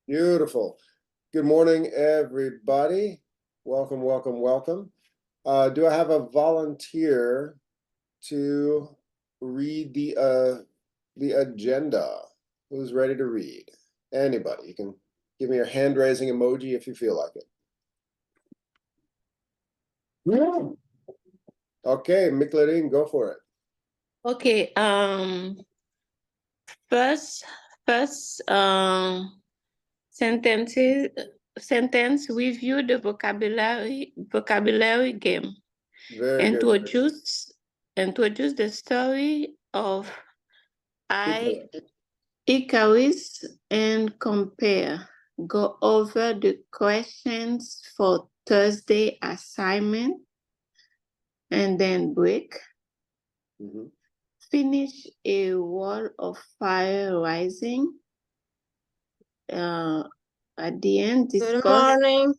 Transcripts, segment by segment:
Beautiful. Good morning, everybody. Welcome, welcome, welcome. Do I have a volunteer to read the agenda? Who's ready to read? Anybody? You can give me your hand raising emoji if you feel like it. Okay, Miklerin, go for it. Okay, first sentences sentence review the vocabulary game. Very good. Introduce the story of Icarus and compare. Go over the questions for Thursday assignment and then break. Mhm. Finish a wall of fire rising. At the end, discuss Good morning.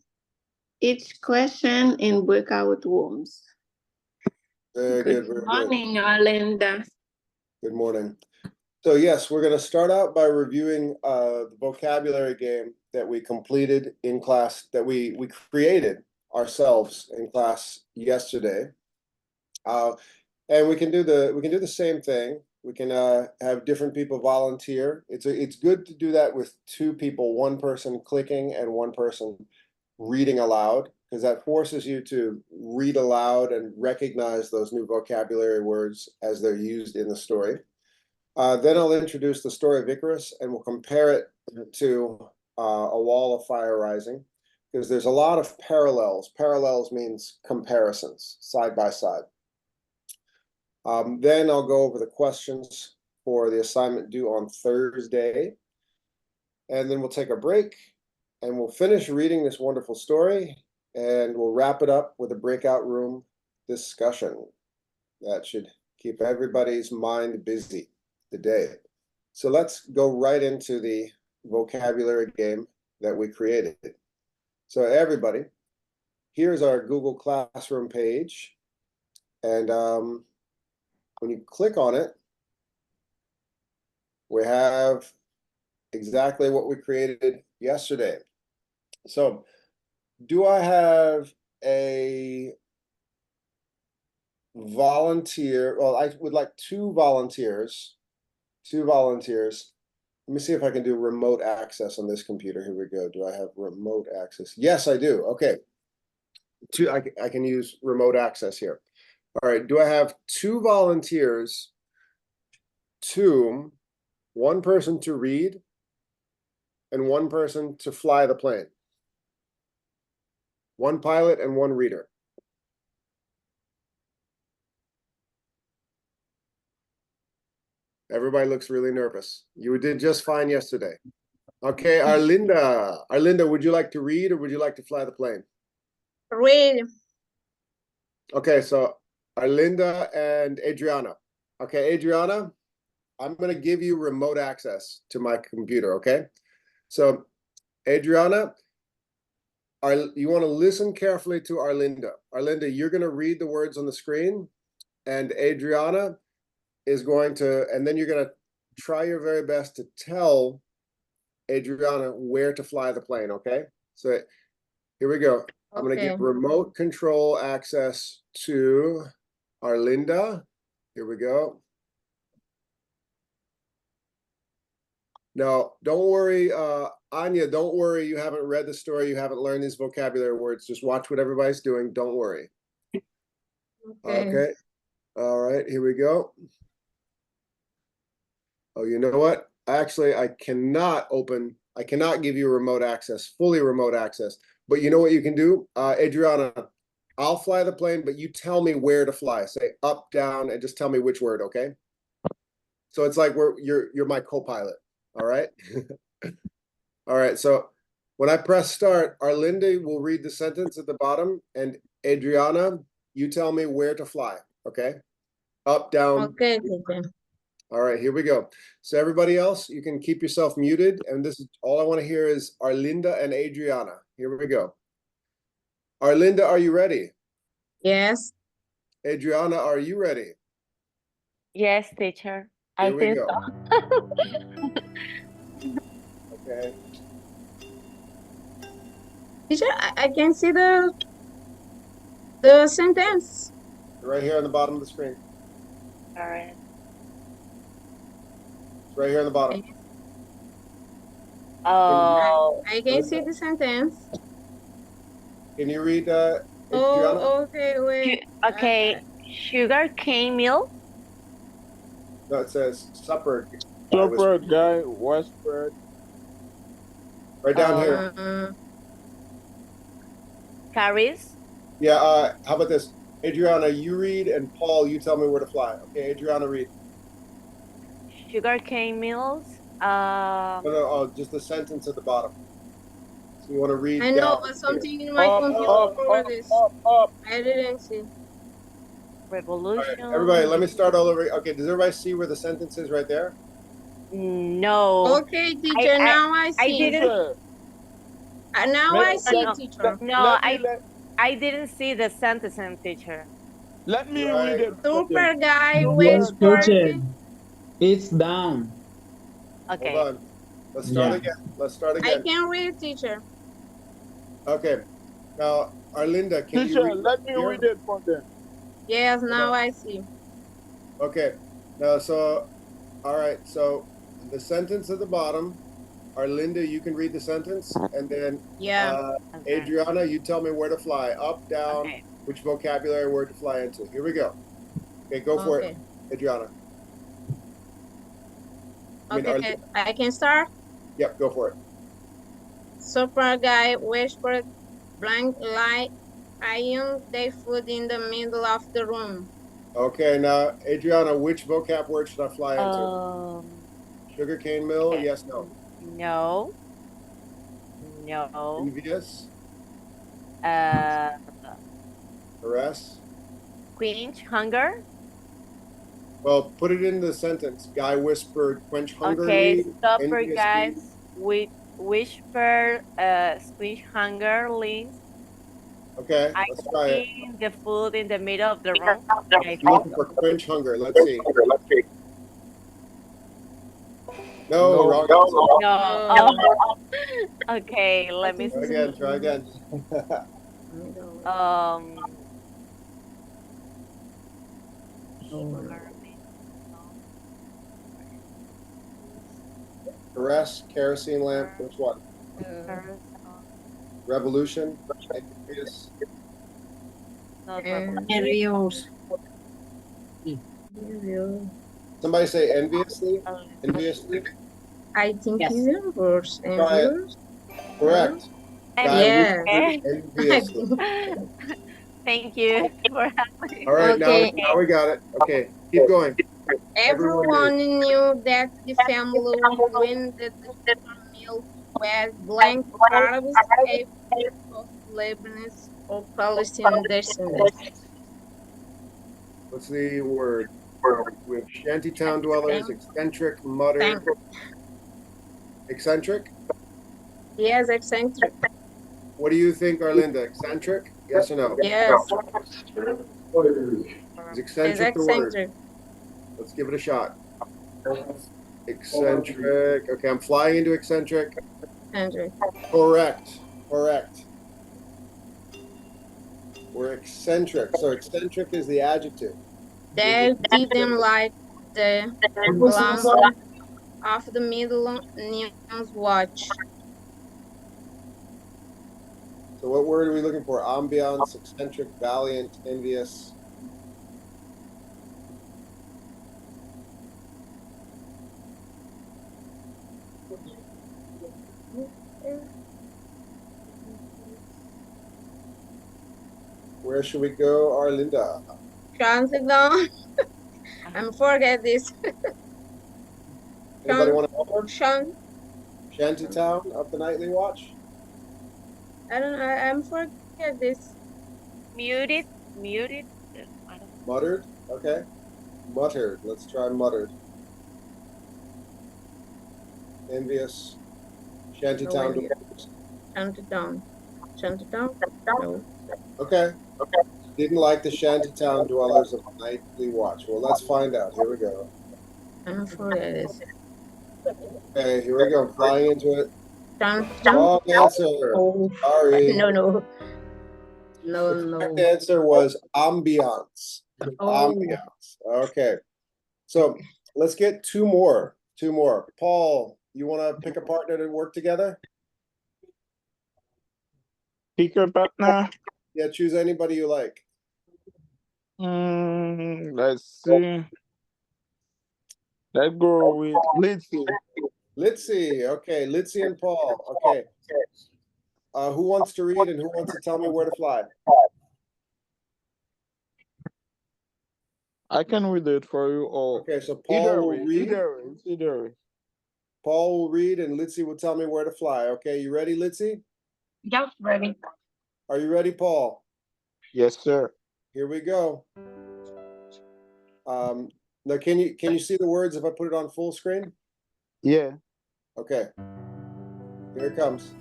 each question in breakout rooms. Very good. Good Very morning, Arlinda. Good morning. So yes, we're going to start out by reviewing the vocabulary game that we completed in class, that we created ourselves in class yesterday. And we can do the same thing. We can have different people volunteer. It's good to do that with two people, one person clicking and one person reading aloud, because that forces you to read aloud and recognize those new vocabulary words as they're used in the story. Then I'll introduce the story of Icarus, and we'll compare it to A Wall of Fire Rising, because there's a lot of parallels. Parallels means comparisons, side by side. Then I'll go over the questions for the assignment due on Thursday, and then we'll take a break, and we'll finish reading this wonderful story, and we'll wrap it up with a breakout room discussion. That should keep everybody's mind busy today. So let's go right into the vocabulary game that we created. So everybody, here's our Google Classroom page. And when you click on it, we have exactly what we created yesterday. So do I have a volunteer? Well, I would like two volunteers. Let me see if I can do remote access on this computer. Here we go. Do I have remote access? Yes, I do. Okay. I can use remote access here. All right. Do I have two volunteers? One person to read and one person to fly the plane. One pilot and one reader. Everybody looks really nervous. You did just fine yesterday. Okay, Arlinda. Arlinda, would you like to read or would you like to fly the plane? Read. Okay, so Arlinda and Adriana. Okay, Adriana, I'm going to give you remote access to my computer, okay? So, Adriana, you want to listen carefully to Arlinda. Arlinda, you're going to read the words on the screen, and Adriana is going to, and then you're going to try your very best to tell Adriana where to fly the plane, okay? So here we go. I'm going to give remote control access to Arlinda. Here we go. Now, don't worry, Anya, don't worry. You haven't read the story. You haven't learned these vocabulary words. Just watch what everybody's doing. Don't worry. Okay. All right, here we go. Oh, you know what? Actually, I cannot give you remote access, fully remote access. But you know what you can do? Adriana, I'll fly the plane, but you tell me where to fly. Say up, down, and just tell me which word, okay? So it's like you're my co-pilot. All right. All right. So when I press start, Arlinda will read the sentence at the bottom, and Adriana, you tell me where to fly. Okay. Up, down. Okay. All right, here we go. So everybody else, you can keep yourself muted, and this is all I want to hear is Arlinda and Adriana. Here we go. Arlinda, are you ready? Yes. Adriana, are you ready? Yes, teacher. I Here we think go. so. Okay. Teacher, I can see the sentence. Right here on the bottom of the screen. All right. It's right here on the bottom. Oh, I can see the sentence. Can you read, Adriana? Oh, okay, wait. okay. Sugar cane milk. No, it says supper. Supper guy whispered. Right down Oh. here. Carries. Yeah, how about this? Adriana, you read, and Paul, you tell me where to fly. Okay, Adriana, read. Sugar cane mills. Oh, just the sentence at the bottom. So you want to read I know, down but here. something in my Up, computer up, for up, this. up. I didn't see. Revolution. All right, everybody, let me start all over. Okay, does everybody see where the sentence is right there? No. Okay, teacher, now I I see. didn't. Now Let- I see, let- teacher. No, let, I didn't see the sentence, teacher. let me Right. read it. Super guy, Super Yes, whispered. teacher. It's down. Okay. Hold on. Let's start Yeah. again. Let's start I again. can read, teacher. Okay. Now, Arlinda, can you Teacher, read? let me here? read it for them. Yes, now on. I see. Okay. Now, so, all right. So, the sentence at the bottom, Arlinda, you can read the sentence, and then Yeah. Okay. Adriana, you tell me where to fly. Up, down, Okay. which vocabulary word to fly into. Here we go. Okay, go for it, Adriana. Okay, I can start. Yep, go for it. Super guy whispered, blank light, eyeing their food in the middle of the room. Okay, now, Adriana, which vocab word should I fly into? Sugarcane mill, okay. yes, no. No. No. Envious, Uh, harass. quench hunger. Well, put it in the sentence. Guy whispered, quench hunger. Okay, supper enviously. guys. Whisper, quench hunger links. Okay, I let's try it. see the food in the middle of the room. I'm looking for quench hunger. Let's see. No, wrong answer. No. Oh. Okay, let me Try see. again, try again. Harass, kerosene lamp, which one? Revolution, envious. Not Envious. Somebody say enviously? Enviously? I think Yes. it's envious. Try it. Correct. Guy Yeah. whispered enviously. Thank you for having. All right, Okay. now we got it. Okay, keep going. Everyone knew that the family would win the meal with blank Arabs, of Lebanese or Palestinian descendants. What's the word? We have shantytown dwellers, eccentric, muttered. Eccentric? Yes, eccentric. What do you think, Arlinda? Eccentric? Yes or no? Yes, Is it's eccentric the word? eccentric. Let's give it a shot. Eccentric. Okay, I'm flying into eccentric. Eccentric. Correct. Correct. We're eccentric. So eccentric is the adjective. They didn't like the glamour of the middle news watch. So what word are we looking for? Ambiance, eccentric, valiant, envious. Where should we go, Arlinda? Shanty down. I'm forget this. Anybody want to offer? Shantytown. Shantytown of the Nightly Watch? I don't know. I'm forget this. Muted. I don't know. Muttered? Okay. Muttered. Let's try muttered. Envious. Shantytown. Shantytown. Shantytown? No. Okay. Didn't like the shantytown dwellers of the Nightly Watch. Well, let's find out. Here we go. I'm forget this. Okay, here we go. I'm flying into it. Wrong answer. Oh, Sorry. no. The correct answer was ambiance. Oh, Ambiance. Okay. So let's get two more. Paul, you want to pick a partner to work together? Pick a partner. Yeah, choose anybody you like. Let's see. Let's go with Litzy. Litzy. Okay, Litzy and Paul. Okay. Who wants to read and who wants to tell me where to fly? I can read it for you all. Okay, so Paul will read. Either way. Paul will read and Litzy will tell me where to fly. Okay, you ready, Litzy? Yep, ready. Are you ready, Paul? Yes, sir. Here we go. Now can you see the words if I put it on full screen? Yeah. Okay. Here it comes.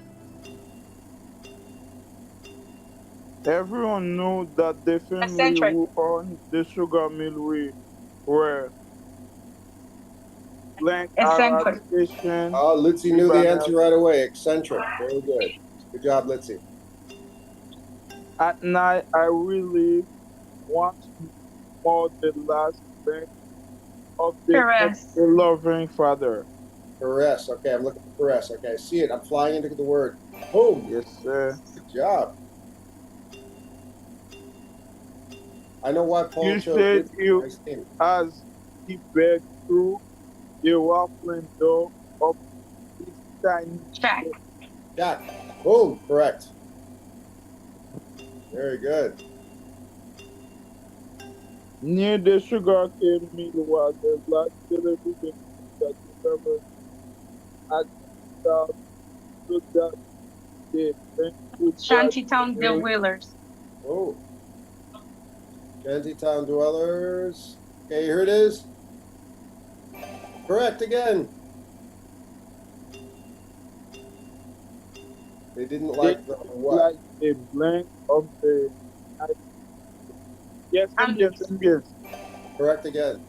Everyone knew that the family who owned the sugar mill were blank Arab station. Litzy knew the answer right away. Eccentric. Very good. Good job, Litzy. At night, I really want more the last breath of the loving father. Caress. Okay, I'm looking for caress. Okay, I see it. I'm flying into the word. Boom. Yes, sir. Good job. I know why Paul You chose said Litzy. you, Nice team. as he begged through the waffling door of his tiny Check. Jack. Boom. Correct. Very good. near the sugarcane mill was a large television that covered at south so that the men could Shantytown Bill Wheelers. Oh. Shantytown dwellers. Okay, here it is. Correct again. They didn't like the what? like a blank of the night. Yes, yes. Correct again.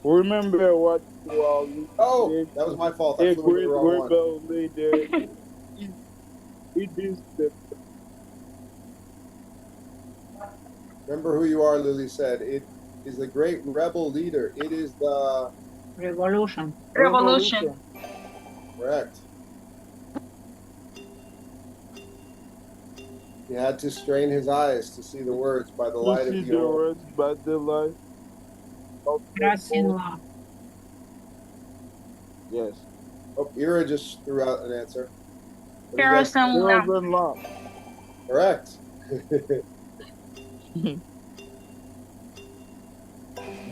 Remember what you are Oh, that was my fault. I a flew into great the wrong one. rebel leader. It is the Remember who you are, Lily said. It is the great rebel leader. It is the Revolution. correct. He had to strain his eyes to see the words by the light of the old. words by the light of Graciela. Yes. Oh, Ira just threw out an answer. What do you guys- Kerosene lamp. Correct.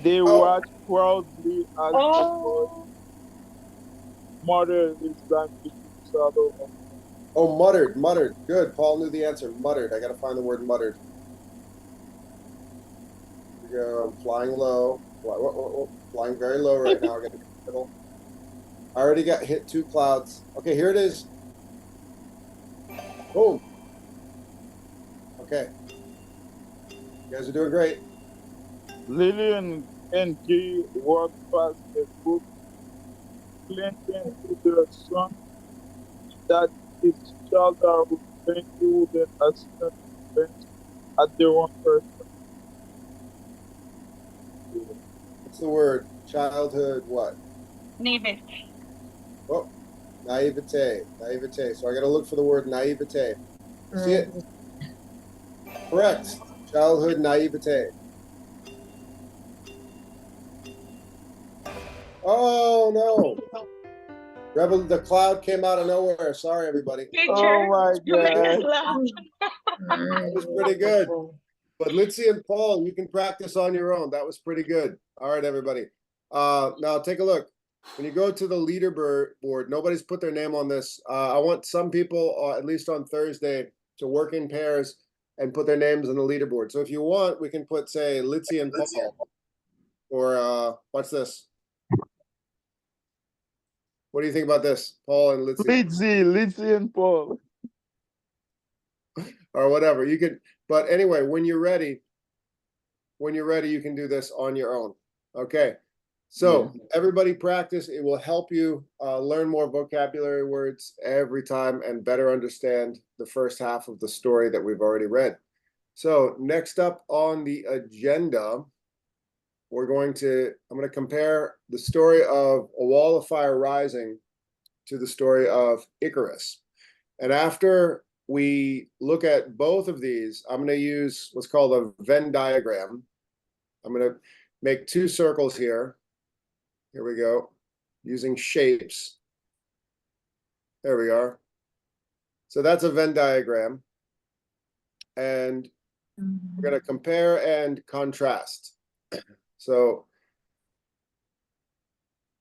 They watch proudly as Oh. mother is done to shadow of Oh, muttered. Good. Paul knew the answer. Muttered. I gotta find the word muttered. Here we go. I'm flying low. Flying very low right now. I got middle. I already got hit 2 clouds. Okay, here it is. Boom. Okay. You guys are doing great. Lillian and Key walked past a book, Clinton to the son that his child would thank you with an assistant bench at the one person. What's the word? Childhood what? Navy. Oh, naivete. So I gotta look for the word naivete. See it? Correct. Childhood naivete. Oh no. Rebel, the cloud came out of nowhere. Sorry, everybody. Oh my God. That was pretty good. But Litzy and Paul, you can practice on your own. That was pretty good. All right, everybody. Now take a look. When you go to the leaderboard, nobody's put their name on this. I want some people, at least on Thursday, to work in pairs and put their names on the leaderboard. So if you want, we can put, say, Litzy and Paul. Or what's this? What do you think about this, Paul and Litzy? Litzy and Paul. Or whatever. You could, but anyway, when you're ready, you can do this on your own. Okay. So everybody practice. It will help you learn more vocabulary words every time and better understand the first half of the story that we've already read. So next up on the agenda, I'm going to compare the story of A Wall of Fire Rising to the story of Icarus. And after we look at both of these, I'm going to use what's called a Venn diagram. I'm going to make two circles here. Here we go, using shapes. There we are. So that's a Venn diagram. And we're going to compare and contrast. So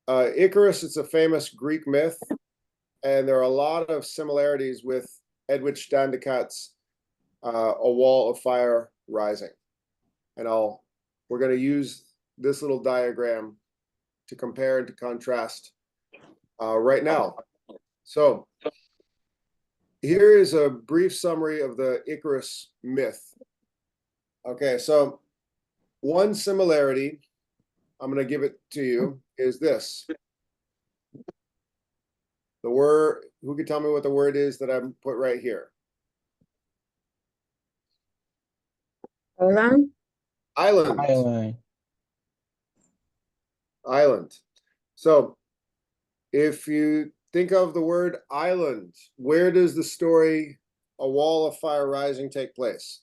Icarus, it's a famous Greek myth, and there are a lot of similarities with Edward Standicat's A Wall of Fire Rising. And we're going to use this little diagram to compare and to contrast right now. So here is a brief summary of the Icarus myth. Okay, so one similarity, I'm going to give it to you, is this. The word, who can tell me what the word is that I'm put right here? Island. Island. Island. Island. So if you think of the word island, where does the story A Wall of Fire Rising take place?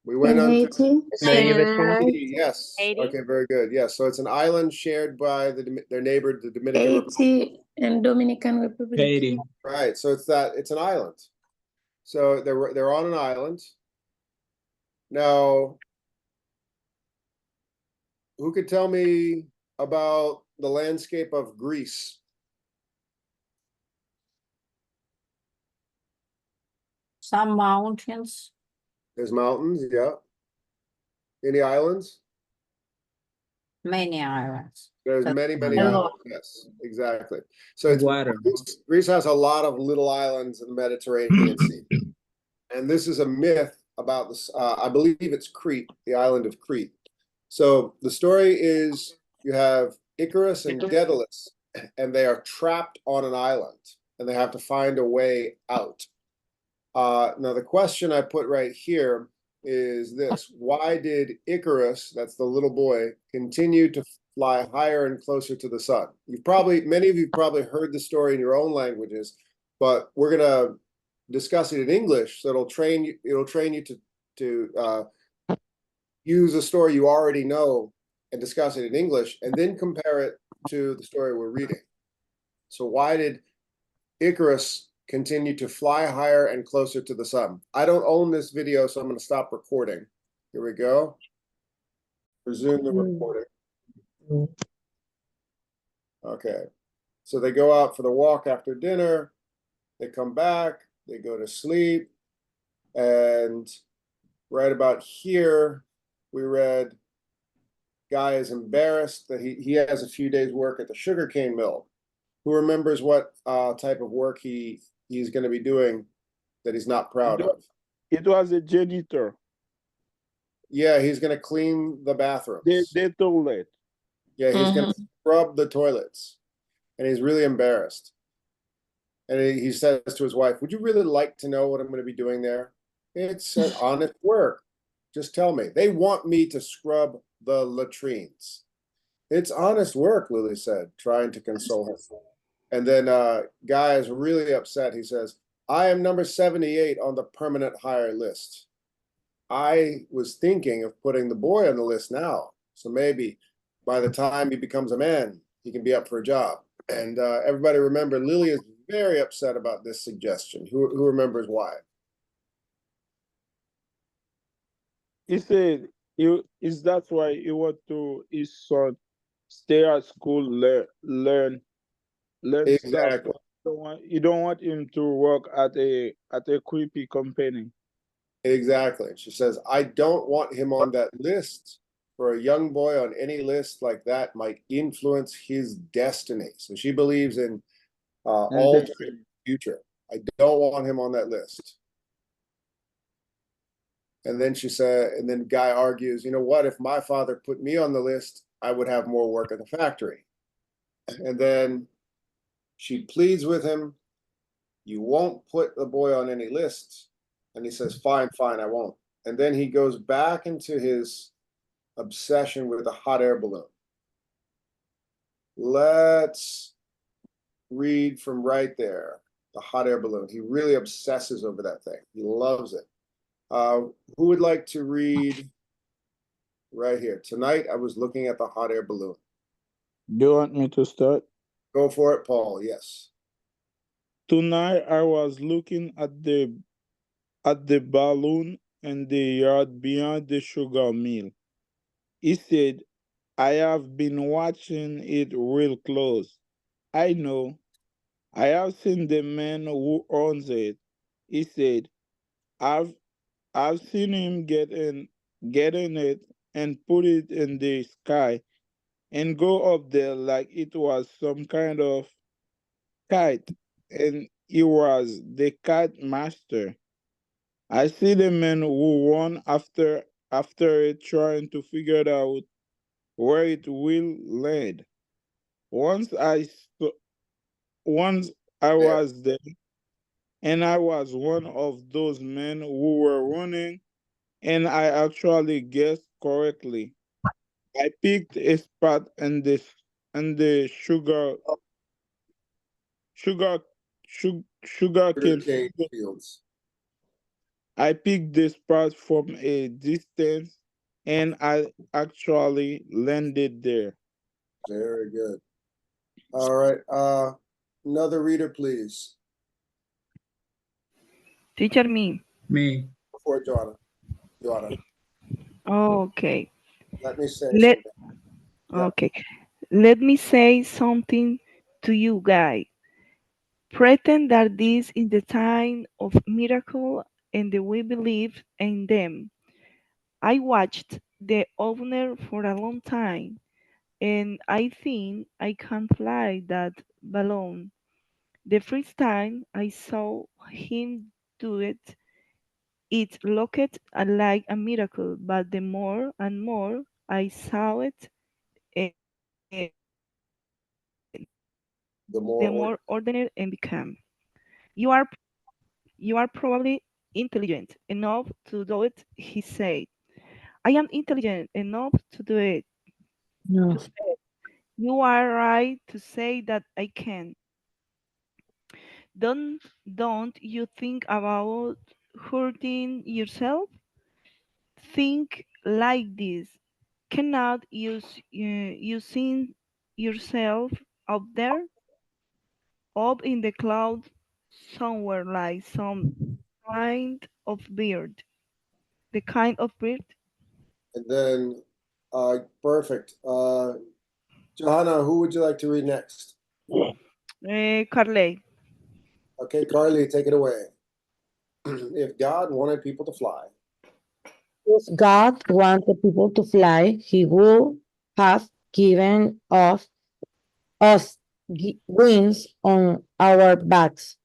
We went on Haiti. Haiti. Yes. Haiti. Okay, very good. Yes. So it's an island shared by their neighbor, the Dominican Republic. Haiti and Dominican Republic. Haiti. Right. So it's an island. So they're on an island. Now, who could tell me about the landscape of Greece? Some mountains. There's mountains, yeah. Any islands? Many islands. There's many A islands. lot. Yes, exactly. So it's Water. Greece has a lot of little islands in the Mediterranean Sea. And this is a myth about this. I believe it's Crete, the island of Crete. So the story is you have Icarus and Daedalus, and they are trapped on an island, and they have to find a way out. Now, the question I put right here is this. Why did Icarus, that's the little boy, continue to fly higher and closer to the sun? Many of you probably heard the story in your own languages, but we're going to discuss it in English, so it'll train you to use a story you already know and discuss it in English, and then compare it to the story we're reading. So why did Icarus continue to fly higher and closer to the sun? I don't own this video, so I'm going to stop recording. Here we go. Resume the recording. Okay. So they go out for the walk after dinner. They come back. They go to sleep. And right about here, we read, guy is embarrassed that he has a few days work at the sugarcane mill. Who remembers what type of work he's going to be doing that he's not proud of? It was a janitor. Yeah, he's going to clean the bathrooms. The toilet. Yeah, he's going to scrub the toilets. And he's really embarrassed. And he says to his wife, would you really like to know what I'm going to be doing there? It's an honest work. Just tell me. They want me to scrub the latrines. It's honest work, Lily said, trying to console him. And then Guy is really upset. He says, I am number 78 on the permanent hire list. I was thinking of putting the boy on the list now. So maybe by the time he becomes a man, he can be up for a job. And everybody remember, Lily is very upset about this suggestion. Who remembers why? He said, that's why he want to his son stay at school, learn Exactly. stuff. You don't want him to work at a creepy company. Exactly. She says, I don't want him on that list. For a young boy on any list like that might influence his destiny. So she believes in altering future. I don't want him on that list. And then she said, and then guy argues, you know what, if my father put me on the list, I would have more work at the factory. And then she pleads with him, you won't put the boy on any lists. And he says, fine, fine, I won't. And then he goes back into his obsession with a hot air balloon. Let's read from right there, the hot air balloon. He really obsesses over that thing. He loves it. Who would like to read right here? Tonight, I was looking at the hot air balloon. Do you want me to start? Go for it, Paul. Yes. Tonight I was looking at the balloon in the yard behind the sugar mill. He said, I have been watching it real close. I know. I have seen the man who owns it. He said, I've seen him get in it and put it in the sky and go up there like it was some kind of kite, and he was the kite master. I see the man who run after it trying to figure out where it will land. Once I saw, once I There. was there, and I was one of those men who were running, and I actually guessed correctly. I picked a spot in the sugar sugar cane Sugarcane field. fields. I picked this spot from a distance, and I actually landed there. Very good. All right. Another reader, please. Teacher me. Me. Go for it, Joanna. Joanna, Okay. let me say Let something. Yeah. okay. Let me say something to you guys. Pretend that this is the time of miracle and that we believe in them. I watched the owner for a long time and I think I can fly that balloon. The first time I saw him do it, it looked like a miracle, but the more and more I saw it, eh, The the more more ordinary and became. You are you are probably intelligent enough to do it, he said. I am intelligent enough to do it. No. You are right to say that I can. Don't don't you think about hurting yourself? Think like this. Cannot you see yourself up there, up in the cloud, somewhere like some kind of bird. The kind of bird. and then perfect. Johanna, who would you like to read next? Carly. Okay, Carly, take it away. If God wanted people to fly, If God wanted people to fly, He would have given us wings on our backs.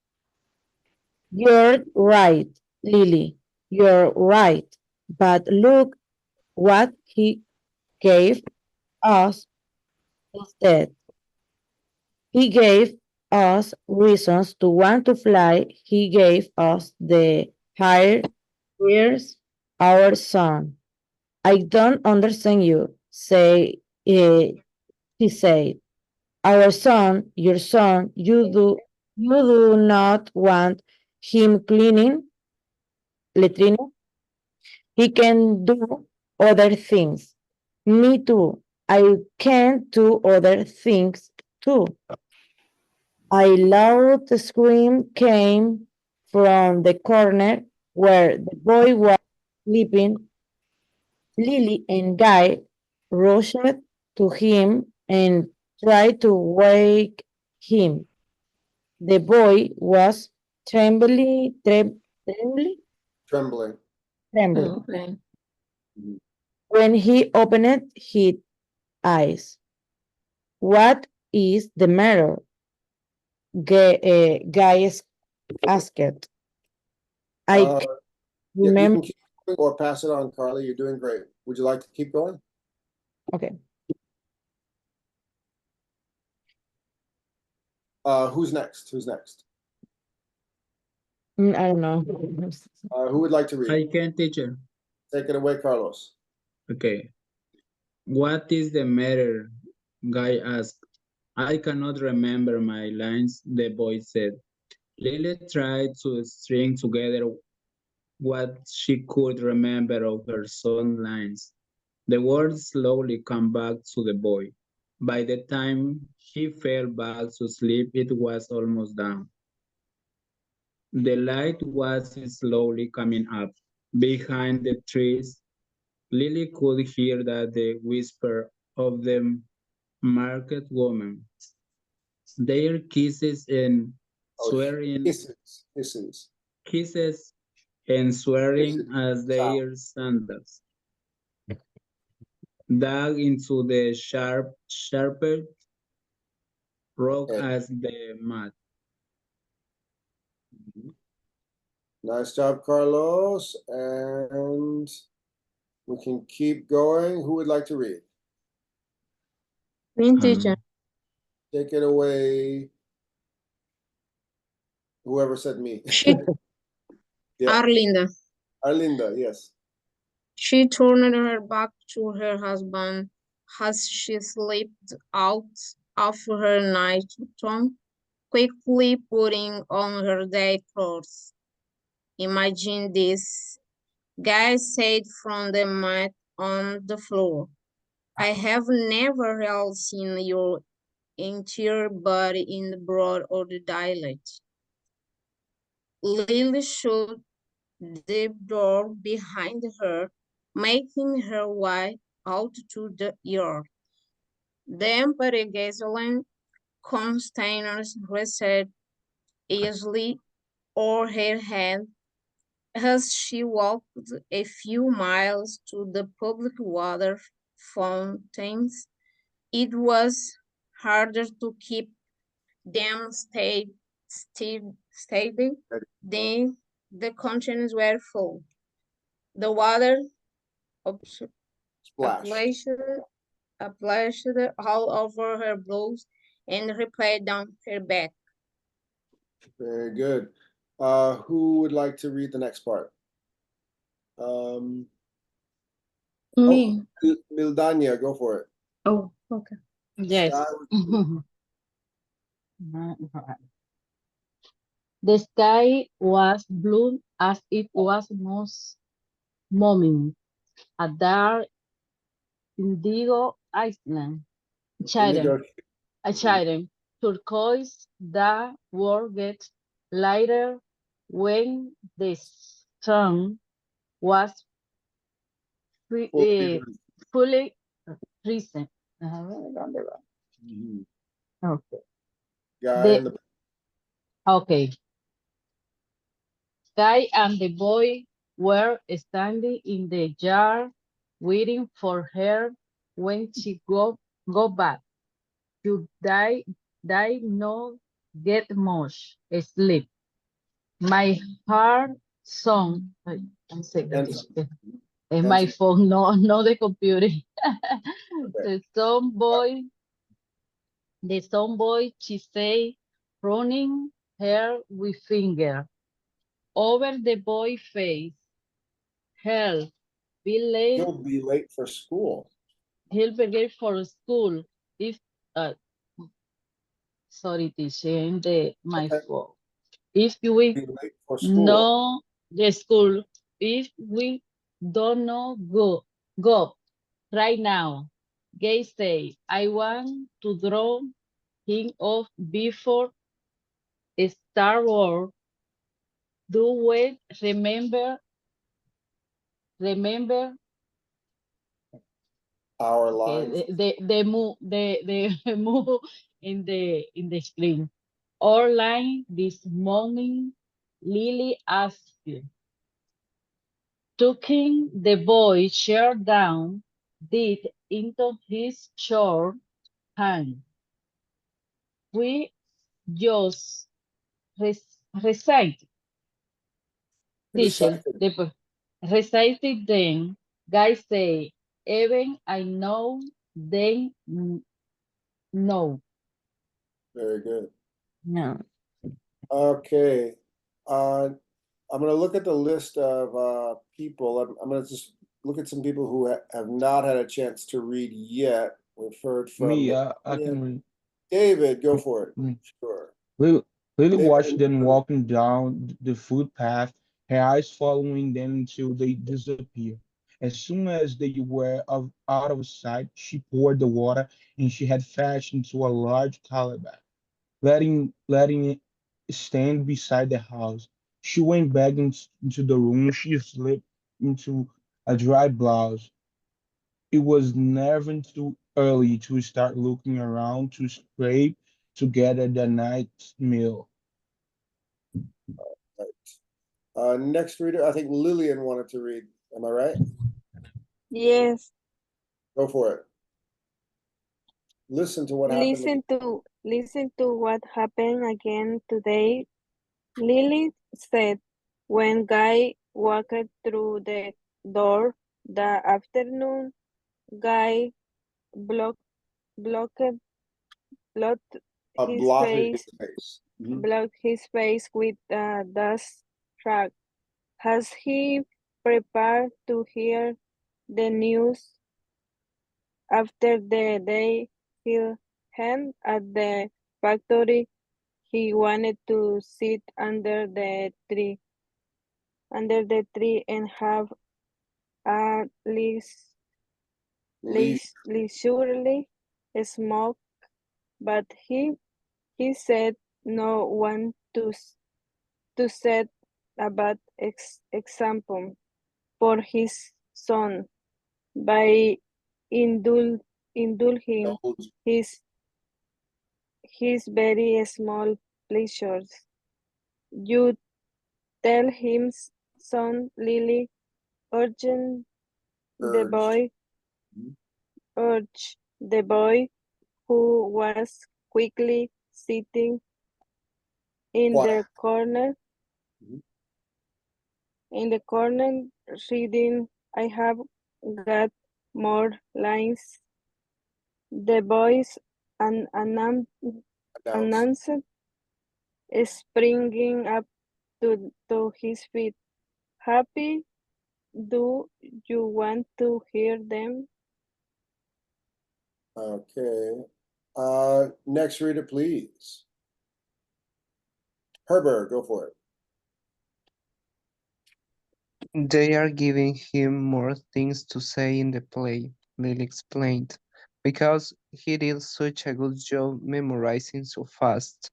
You're right, Lily. You're right. But look what He gave us instead. He gave us reasons to want to fly. He gave us the higher ears, our son. I don't understand you, he said. Our son, your son, you do not want him cleaning latrine. He can do other things. Me too. I can do other things too. A loud scream came from the corner where the boy was sleeping. Lily and Guy rushed to him and tried to wake him. The boy was trembling. trembling. Okay. When he opened his eyes. What is the matter? Guy asked. I Yeah, you remember. can keep or pass it on, Carly. You're doing great. Would you like to keep going? Okay. Who's next? Who's next? I don't know. Who would like to I read? can, teacher. Take it away, Carlos. Okay. What is the matter? Guy asked. I cannot remember my lines, the boy said. Lily tried to string together what she could remember of her son's lines. The words slowly come back to the boy. By the time he fell back to sleep, it was almost down. The light was slowly coming up. Behind the trees, Lily could hear that the whisper of the market woman. Their kisses and swearing, kisses and swearing as their sandals dug into the sharper rock as the mud. Nice job, Carlos. And we can keep going. Who would like to read? Me, teacher. Take it away. Whoever said me. She, Yeah. Arlinda. Arlinda, yes. She turned her back to her husband as she slipped out of her nightgown, quickly putting on her day clothes. Imagine this, Guy said from the mat on the floor. I have never really seen your entire body in the broad or the daylight. Lily shut the door behind her, making her way out to the yard. The empty gasoline containers rested easily over her head as she walked a few miles to the public water fountains. It was harder to keep them steady than the containers were full. The water Splash. splashed all over her blouse and replayed down her back. Very good. Who would like to read the next part? Me. Mildania, go for it. Oh, okay. Yes. Start The sky was blue as it was most morning. A dark indigo island. Indigo. Chiron, turquoise, the world gets lighter when the sun was fully risen. Mhm. Okay. Guy in the Okay. Guy and the boy were standing in the yard waiting for her when she go back. You not get much sleep. My heart song. Ay, un second. My phone, no the computer. The some boy, she say, running her with finger over the boy face. Help, be late. He'll be late for school. He'll be late for school. If sorry, teacher, my fault. If we Be late for school. know the school, if we don't know go right now. Gay say, I want to draw him off before Star Wars. Do we remember our lines. the move the move in the screen. Our line this morning, Lily asked, taking the boy shirt down, did into his short hand. We just recite. Teacher, Recite it then. Guys say, even I know, they know. Very good. No. Okay. I'm gonna look at the list of people. I'm gonna just look at some people who have not had a chance to read yet. We've heard from Me, I can read. David. Go for it. Mm. Sure. Lily, Lily David watched and them David. walking down the footpath, her eyes following them until they disappeared. As soon as they were out of sight, she poured the water and she had fetched into a large calabash, letting it stand beside the house. She went back into the room. She slipped into a dry blouse. It was never too early to start looking around to scrape together the night's meal. Next reader, I think Lillian wanted to read. Am I right? Yes, Go for it. Listen to what happened. listen to what happened again today. Lily said when Guy walked through the door that afternoon. Guy blocked blocked blocked his Blotted his face face. Mhm. blocked his face with a dust rag. Has he prepared to hear the news after the day he had at the factory? He wanted to sit under the tree and have a Leave. leisurely smoke, but he said no one to set a bad example for his son by indulging Those his his very small pleasures. You tell him, son, Lily, urgent the urged. boy, Mhm. urged the boy who was quickly sitting in Quiet. the corner, Mhm. reading. I have got more lines. The boys Announced. announced, springing up to his feet. Happy, do you want to hear them? Okay. Next reader, please. Herbert, go for it. They are giving him more things to say in the play, Lily explained, because he did such a good job memorizing so fast.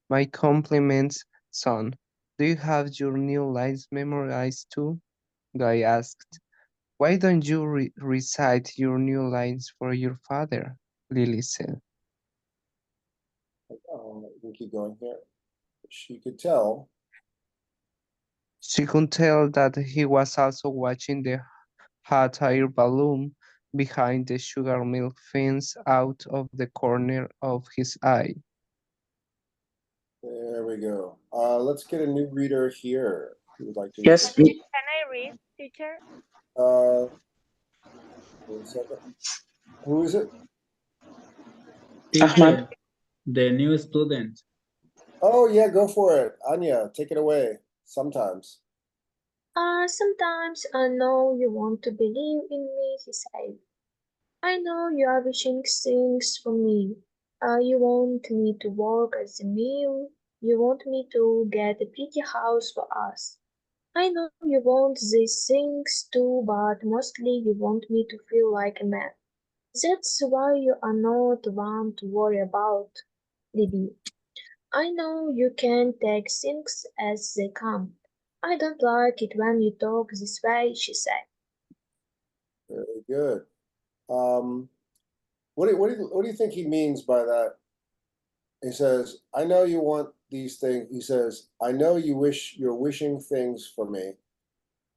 My compliments, son. Do you have your new lines memorized too? Guy asked. Why don't you recite your new lines for your father? Lily said. We can keep going here. She could tell. She could tell that he was also watching the hot air balloon behind the sugar milk fence out of the corner of his eye. There we go. Let's get a new reader here. Who would like to read Yes, this? Can I read, teacher? Uh, 1 second. Who is it? Ahmad. Teacher, the new student. Oh yeah, go for it. Anya, take it away. Sometimes. Sometimes I know you want to believe in me, he said. I know you are wishing things for me. You want me to work at the mill. You want me to get a pretty house for us. I know you want these things too, but mostly you want me to feel like a man. That's why you are not one to worry about, Libby. I know you can take things as they come. I don't like it when you talk this way, she said. Very good. What do you think he means by that? He says, I know you want these things. He says, I know you're wishing things for me.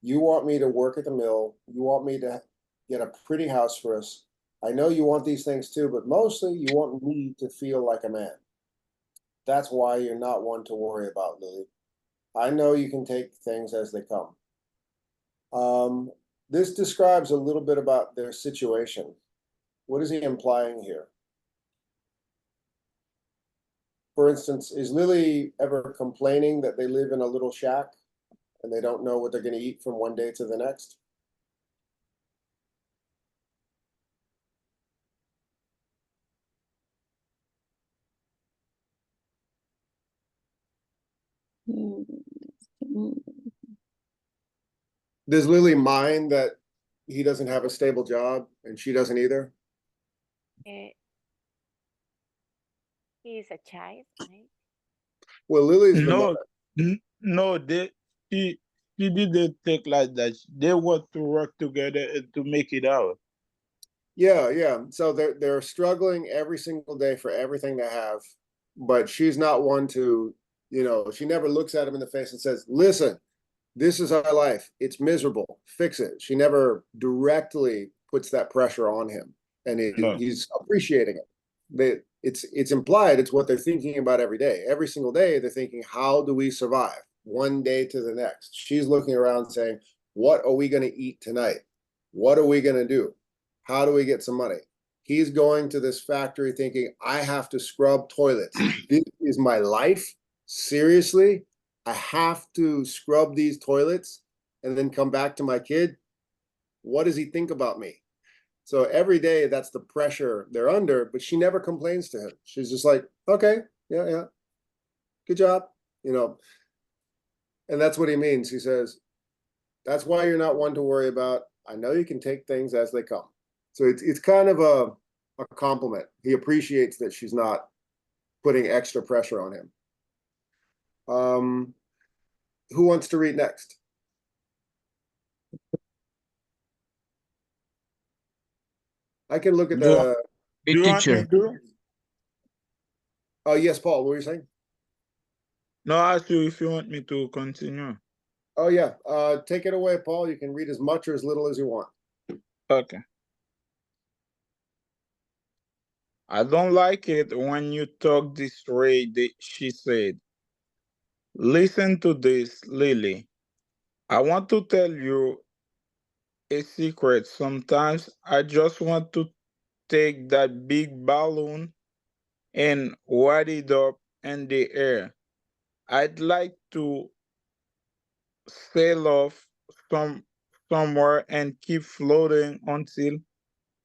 You want me to work at the mill. You want me to get a pretty house for us. I know you want these things too, but mostly you want me to feel like a man. That's why you're not one to worry about, Lily. I know you can take things as they come. This describes a little bit about their situation. What is he implying here? For instance, is Lily ever complaining that they live in a little shack and they don't know what they're going to eat from one day to the next? Does Lily mind that he doesn't have a stable job and she doesn't either? He is a child, right? Well, Lily's the No, mother. no, she, she didn't think like that. They want to work together and to make it out. Yeah, yeah. So they're struggling every single day for everything they have, but she's not one to, she never looks at him in the face and says, "Listen, this is our life. It's miserable. Fix it." She never directly puts that pressure on him, and No. he's appreciating it. It's implied. It's what they're thinking about every day. Every single day, they're thinking, "How do we survive one day to the next?" She's looking around saying, "What are we going to eat tonight? What are we going to do? How do we get some money?" He's going to this factory thinking, "I have to scrub toilets. This is my life. Seriously? I have to scrub these toilets and then come back to my kid? What does he think about me?" So every day that's the pressure they're under, but she never complains to him. She's just like, "Okay, yeah, good job." And that's what he means. He says, "That's why you're not one to worry about. I know you can take things as they come." So it's kind of a compliment. He appreciates that she's not putting extra pressure on him. Who wants to read next? I can look at the. Do you want me to? Oh, yes, Paul, what were you saying? No, I ask you if you want me to continue. Oh, yeah. Take it away, Paul. You can read as much or as little as you want. Okay. I don't like it when you talk this way, she said. Listen to this, Lily. I want to tell you a secret. Sometimes I just want to take that big balloon and wad it up in the air. I'd like to sail off somewhere and keep floating until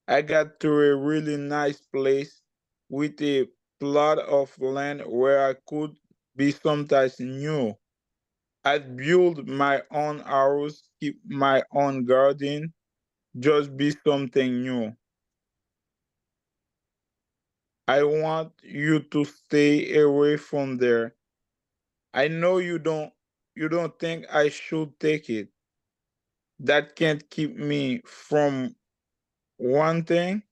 I got to a really nice place with a plot of land where I could be sometimes new. I'd build my own house, keep my own garden, just be something new. I want you to stay away from there. I know you don't think I should take it. That can't keep me from one thing.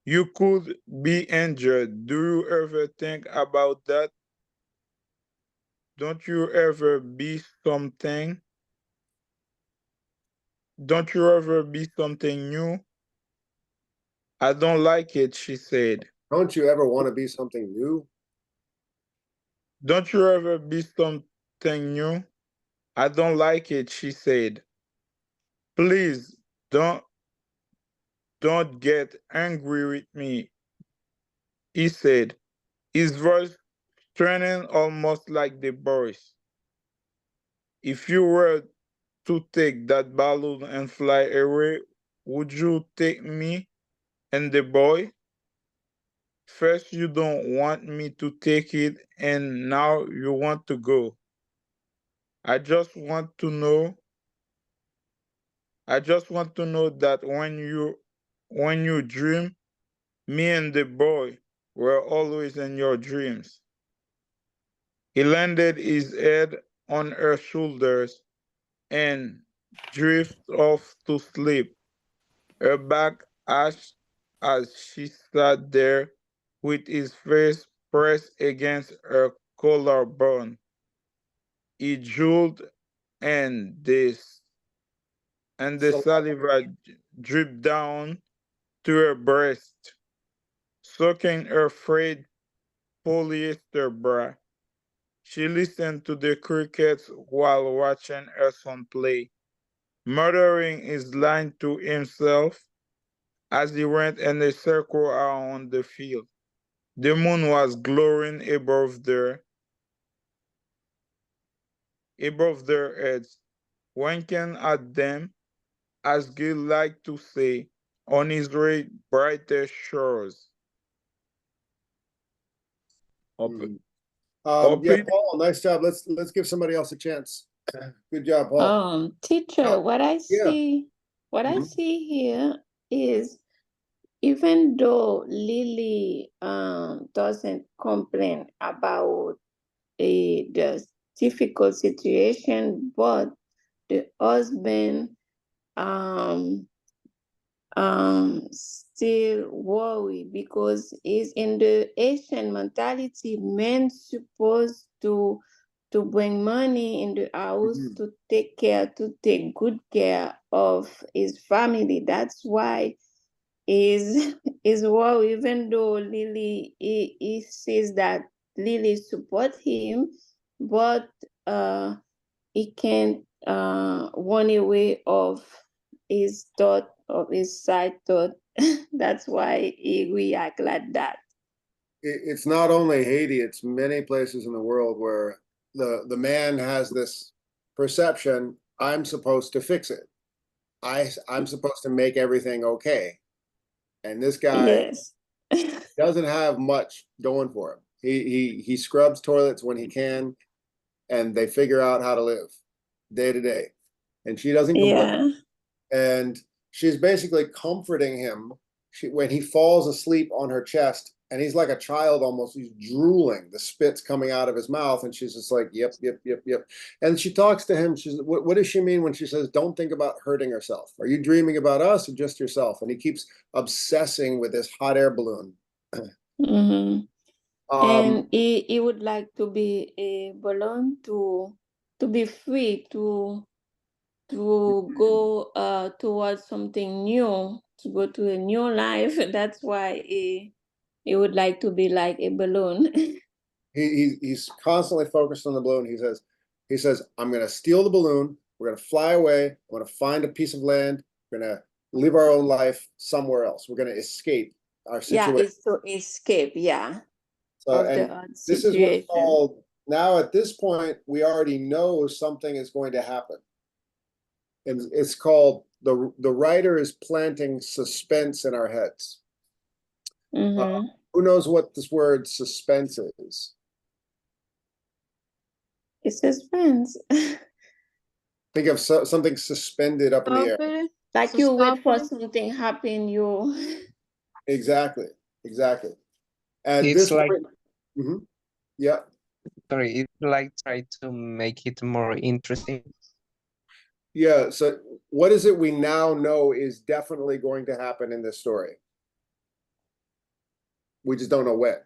You could be injured. Do you ever think about that? Don't you ever be something? Don't you ever be something new? I don't like it, she said. Don't you ever want to be something new? Don't you ever be something new? I don't like it, she said. Please don't get angry with me, he said, his voice turning almost like the boy's. If you were to take that balloon and fly away, would you take me and the boy? First, you don't want me to take it, and now you want to go. I just want to know. I just want to know that when you dream, me and the boy were always in your dreams. He landed his head on her shoulders and drifted off to sleep. Her back ached as she sat there with his face pressed against her collarbone. He drooled, and the saliva dripped down to her breast, soaking her frayed polyester bra. She listened to the crickets while watching her son play. muttering his line to himself as he went in a circle around the field. The moon was glowing above their heads, winking at them, as Gil liked to say, on his way brighter shores. Yeah, Open- Paul, nice job. Let's give somebody else a chance. Good job, Paul. Teacher, what I Yeah. see, what I Mhm. see here is even though Lily doesn't complain about the difficult situation, but the husband um still worry because is in the Asian mentality, men supposed to bring money in the house Mhm. to take good care of his family. That's why is is worry, even though Lily he says that Lily support him, but he can't run away of his thought of his side thought. That's why he react like that. It's not only Haiti, it's many places in the world where the man has this perception, I'm supposed to fix it. I'm supposed to make everything okay. And this guy Yes. doesn't have much going for him. He scrubs toilets when he can, and they figure out how to live day to day. And she doesn't complain. Yeah. And she's basically comforting him when he falls asleep on her chest, and he's like a child almost. He's drooling, the spit's coming out of his mouth, and she's just like, yep, yep, yep, yep. And she talks to him. She's, what does she mean when she says, don't think about hurting herself? Are you dreaming about us or just yourself? And he keeps obsessing with this hot air balloon. Mm-hmm. Um, And he would like to be a balloon to be free to go towards something new, to go to a new life. That's why he would like to be like a balloon. he's constantly focused on the balloon. He says, I'm going to steal the balloon. We're going to fly away. I'm going to find a piece of land. We're going to live our own life somewhere else. We're going to escape our Yeah, situation. it's to escape, yeah, So, of the and odd this is what's situation. called, now at this point, we already know something is going to happen. And it's called, the writer is planting suspense in our heads. Mm-hmm. Who knows what this word suspense is? It's suspense. Think of something suspended up in the air. Stop it. Like you wait for Stop. something happen, you Exactly. At It's this like, point, mhm, yeah, sorry, it's like try to make it more interesting. yeah. So, what is it we now know is definitely going to happen in this story? We just don't know when.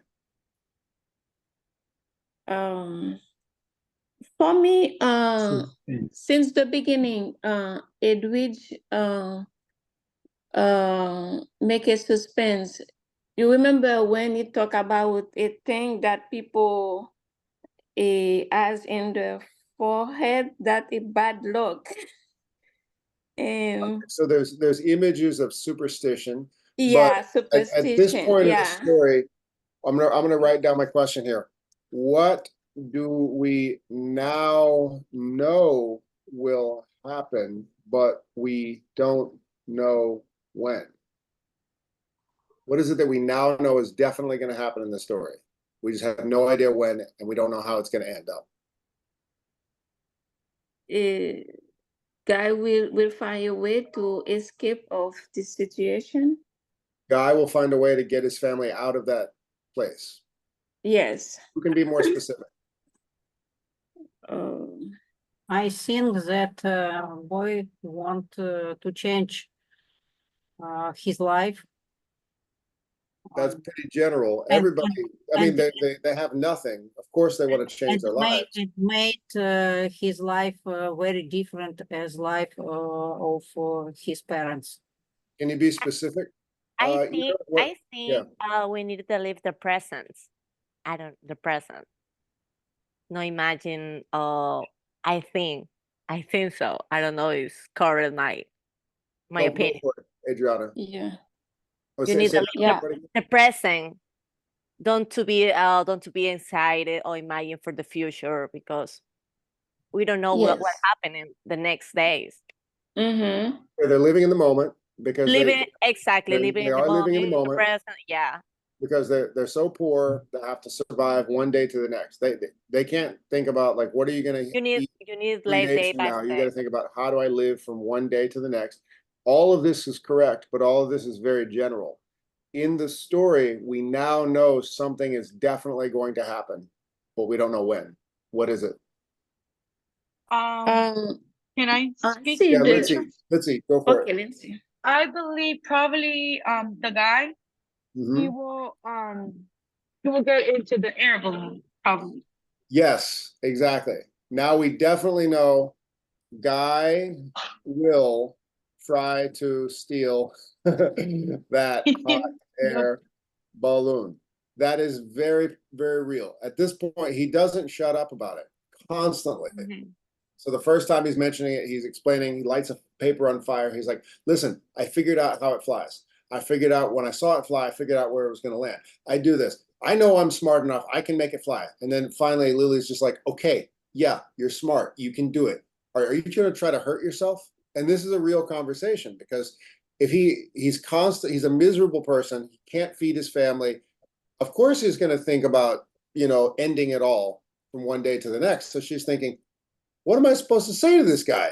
for me, Suspense. since the beginning, Edwidge make a suspense. You remember when he talk about a thing that people has in the forehead that a bad luck. And So there's images of superstition, yeah, but at this superstition. point in the Yeah. story, I'm gonna write down my question here. What do we now know will happen, but we don't know when? What is it that we now know is definitely going to happen in the story? We just have no idea when, and we don't know how it's going to end up. Guy will find a way to escape of this situation. Guy will find a way to get his family out of that place. Yes. Who can be more specific? I think that boy want to change his life. That's pretty general. And- Everybody, I mean, and- they have nothing. Of course, they want to change their lives. made his life very different as life of his parents. Can you be specific? I You know think what- I think we need to live the present. The present. No imagine I think I think so. I don't know. It's current my Go opinion. for it, Adriana. Yeah. Oh, You need to that live Yeah. the present. Don't to be excited or imagine for the future because we don't know what Yes. happening the next days. Mm-hmm. They're living in the moment because Living exactly, living they in the are living in the moment, the moment present. Yeah. because they're so poor they have to survive one day to the next. They can't think about like what are you going to You need eat you need 3 live days day from by now. You got day. to think about how do I live from one day to the next. All of this is correct, but all of this is very general. In the story, we now know something is definitely going to happen, but we don't know when. What is it? Can I I speak? see Yeah, the. let's see. Go for Okay, it. let's see. I believe probably the guy Hmm. he will get into the air balloon probably. Yes, exactly. Now we definitely know Guy will try to steal that hot Yep. air balloon. That is very, very real. At this point, he doesn't shut up about it constantly. Mhm. So the first time he's mentioning it, he's explaining, he lights a paper on fire. He's like, listen, I figured out how it flies. I figured out when I saw it fly, I figured out where it was going to land. I do this. I know I'm smart enough. I can make it fly. And then finally, Lily's just like, okay, yeah, you're smart. You can do it. Are you going to try to hurt yourself? And this is a real conversation because if he's a miserable person. He can't feed his family. Of course, he's going to think about, ending it all from one day to the next. So she's thinking, what am I supposed to say to this guy?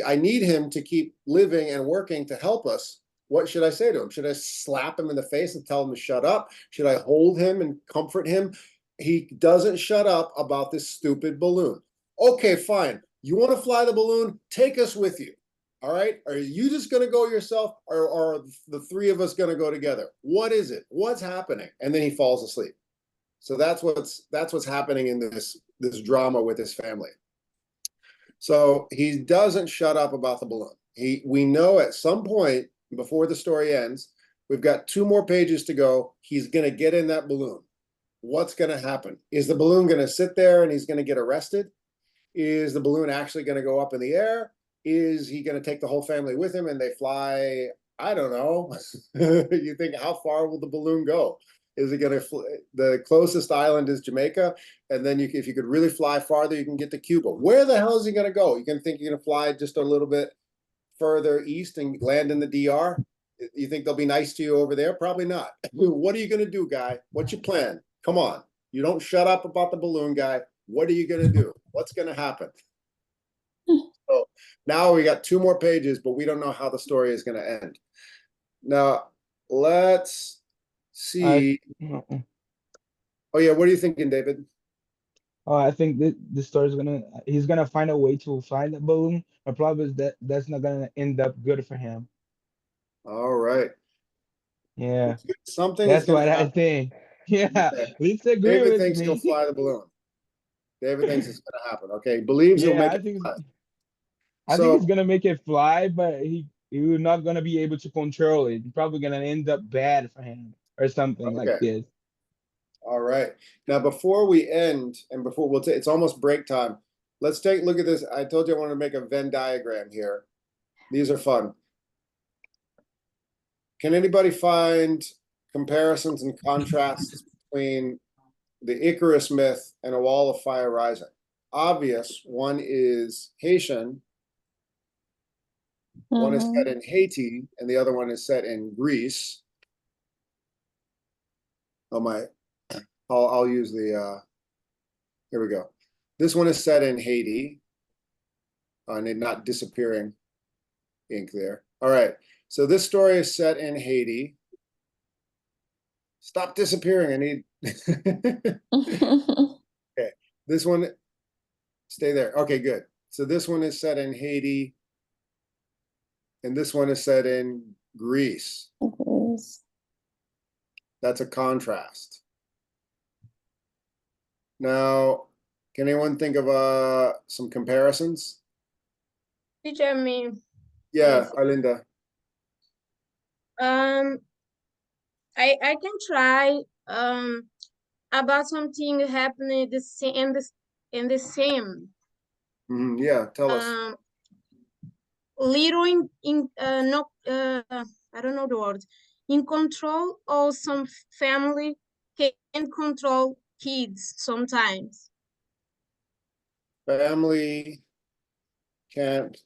I need him to keep living and working to help us. What should I say to him? Should I slap him in the face and tell him to shut up? Should I hold him and comfort him? He doesn't shut up about this stupid balloon. Okay, fine. You want to fly the balloon? Take us with you. All right. Are you just going to go yourself or are the three of us going to go together? What is it? What's happening? And then he falls asleep. So that's what's happening in this drama with his family. So he doesn't shut up about the balloon. We know at some point before the story ends, we've got 2 more pages to go. He's going to get in that balloon. What's going to happen? Is the balloon going to sit there and he's going to get arrested? Is the balloon actually going to go up in the air? Is he going to take the whole family with him and they fly? I don't know. You think, how far will the balloon go? Is it going to the closest island is Jamaica, and then if you could really fly farther, you can get to Cuba. Where the hell is he going to go? You can think you're going to fly just a little bit further east and land in the DR. You think they'll be nice to you over there? Probably not. What are you going to do, guy? What's your plan? Come on. You don't shut up about the balloon, guy. What are you going to do? What's going to happen? So now we got 2 more pages, but we don't know how the story is going to end. Now, let's see. Oh yeah, what are you thinking, David? I think the story's he's gonna find a way to find the balloon. The problem is that's not gonna end up good for him. All right. Yeah, Something is that's going what to I happen. think. Yeah, Okay. let's agree David with thinks he'll me. fly the balloon. David thinks it's going to happen. Okay, he believes he'll Yeah, make it fly. I think he's So, gonna make it fly, but he's not gonna be able to control it. It's probably gonna end up bad for him or something like okay. this. All right. Now, before we end, and before it's almost break time. Let's take a look at this. I told you I wanted to make a Venn diagram here. These are fun. Can anybody find comparisons and contrasts between the Icarus myth and a wall of fire rising? Obvious. One is Haitian. One is set in Haiti, and the other one is set in Greece. Oh my! I'll use the. Here we go. This one is set in Haiti, and it not disappearing ink there. All right. So this story is set in Haiti. Stop disappearing. I need. Okay. This one, stay there. Okay, good. So this one is set in Haiti, and this one is set in Greece. That's a contrast. Now, can anyone think of some comparisons? Teacher me. Yeah, Yes. Arlinda. I can try about something happening in the same Yeah, tell us. Little no, I don't know the word. In control, or some family can control kids sometimes. Family can't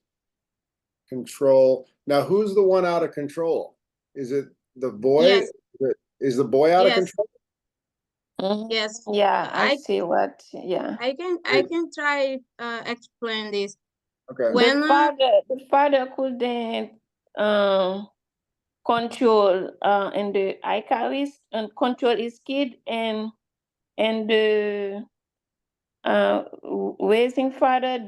control. Now, who's the one out of control? Is it the boy? Yes. Is the boy out of Yes. control? Yes. Yeah, I see what. Yeah. I can try explain this. Okay. When The father couldn't control and the Icarus and control his kid and the raising father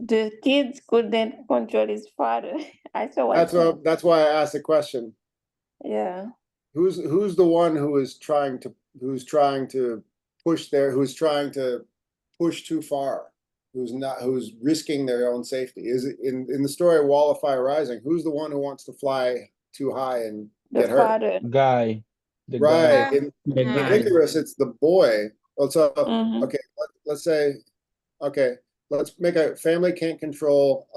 the kids couldn't control his father. I saw what. That's why I asked the question. Yeah. Who's the one who's trying to push who's trying to push too far, who's risking their own safety? Is it in the story of Wall of Fire Rising, who's the one who wants to fly too high and get hurt? Father. Guy. The Right. guy. In Icarus, it's the boy. Well, so Mhm. okay, let's say, okay, let's make a family can't control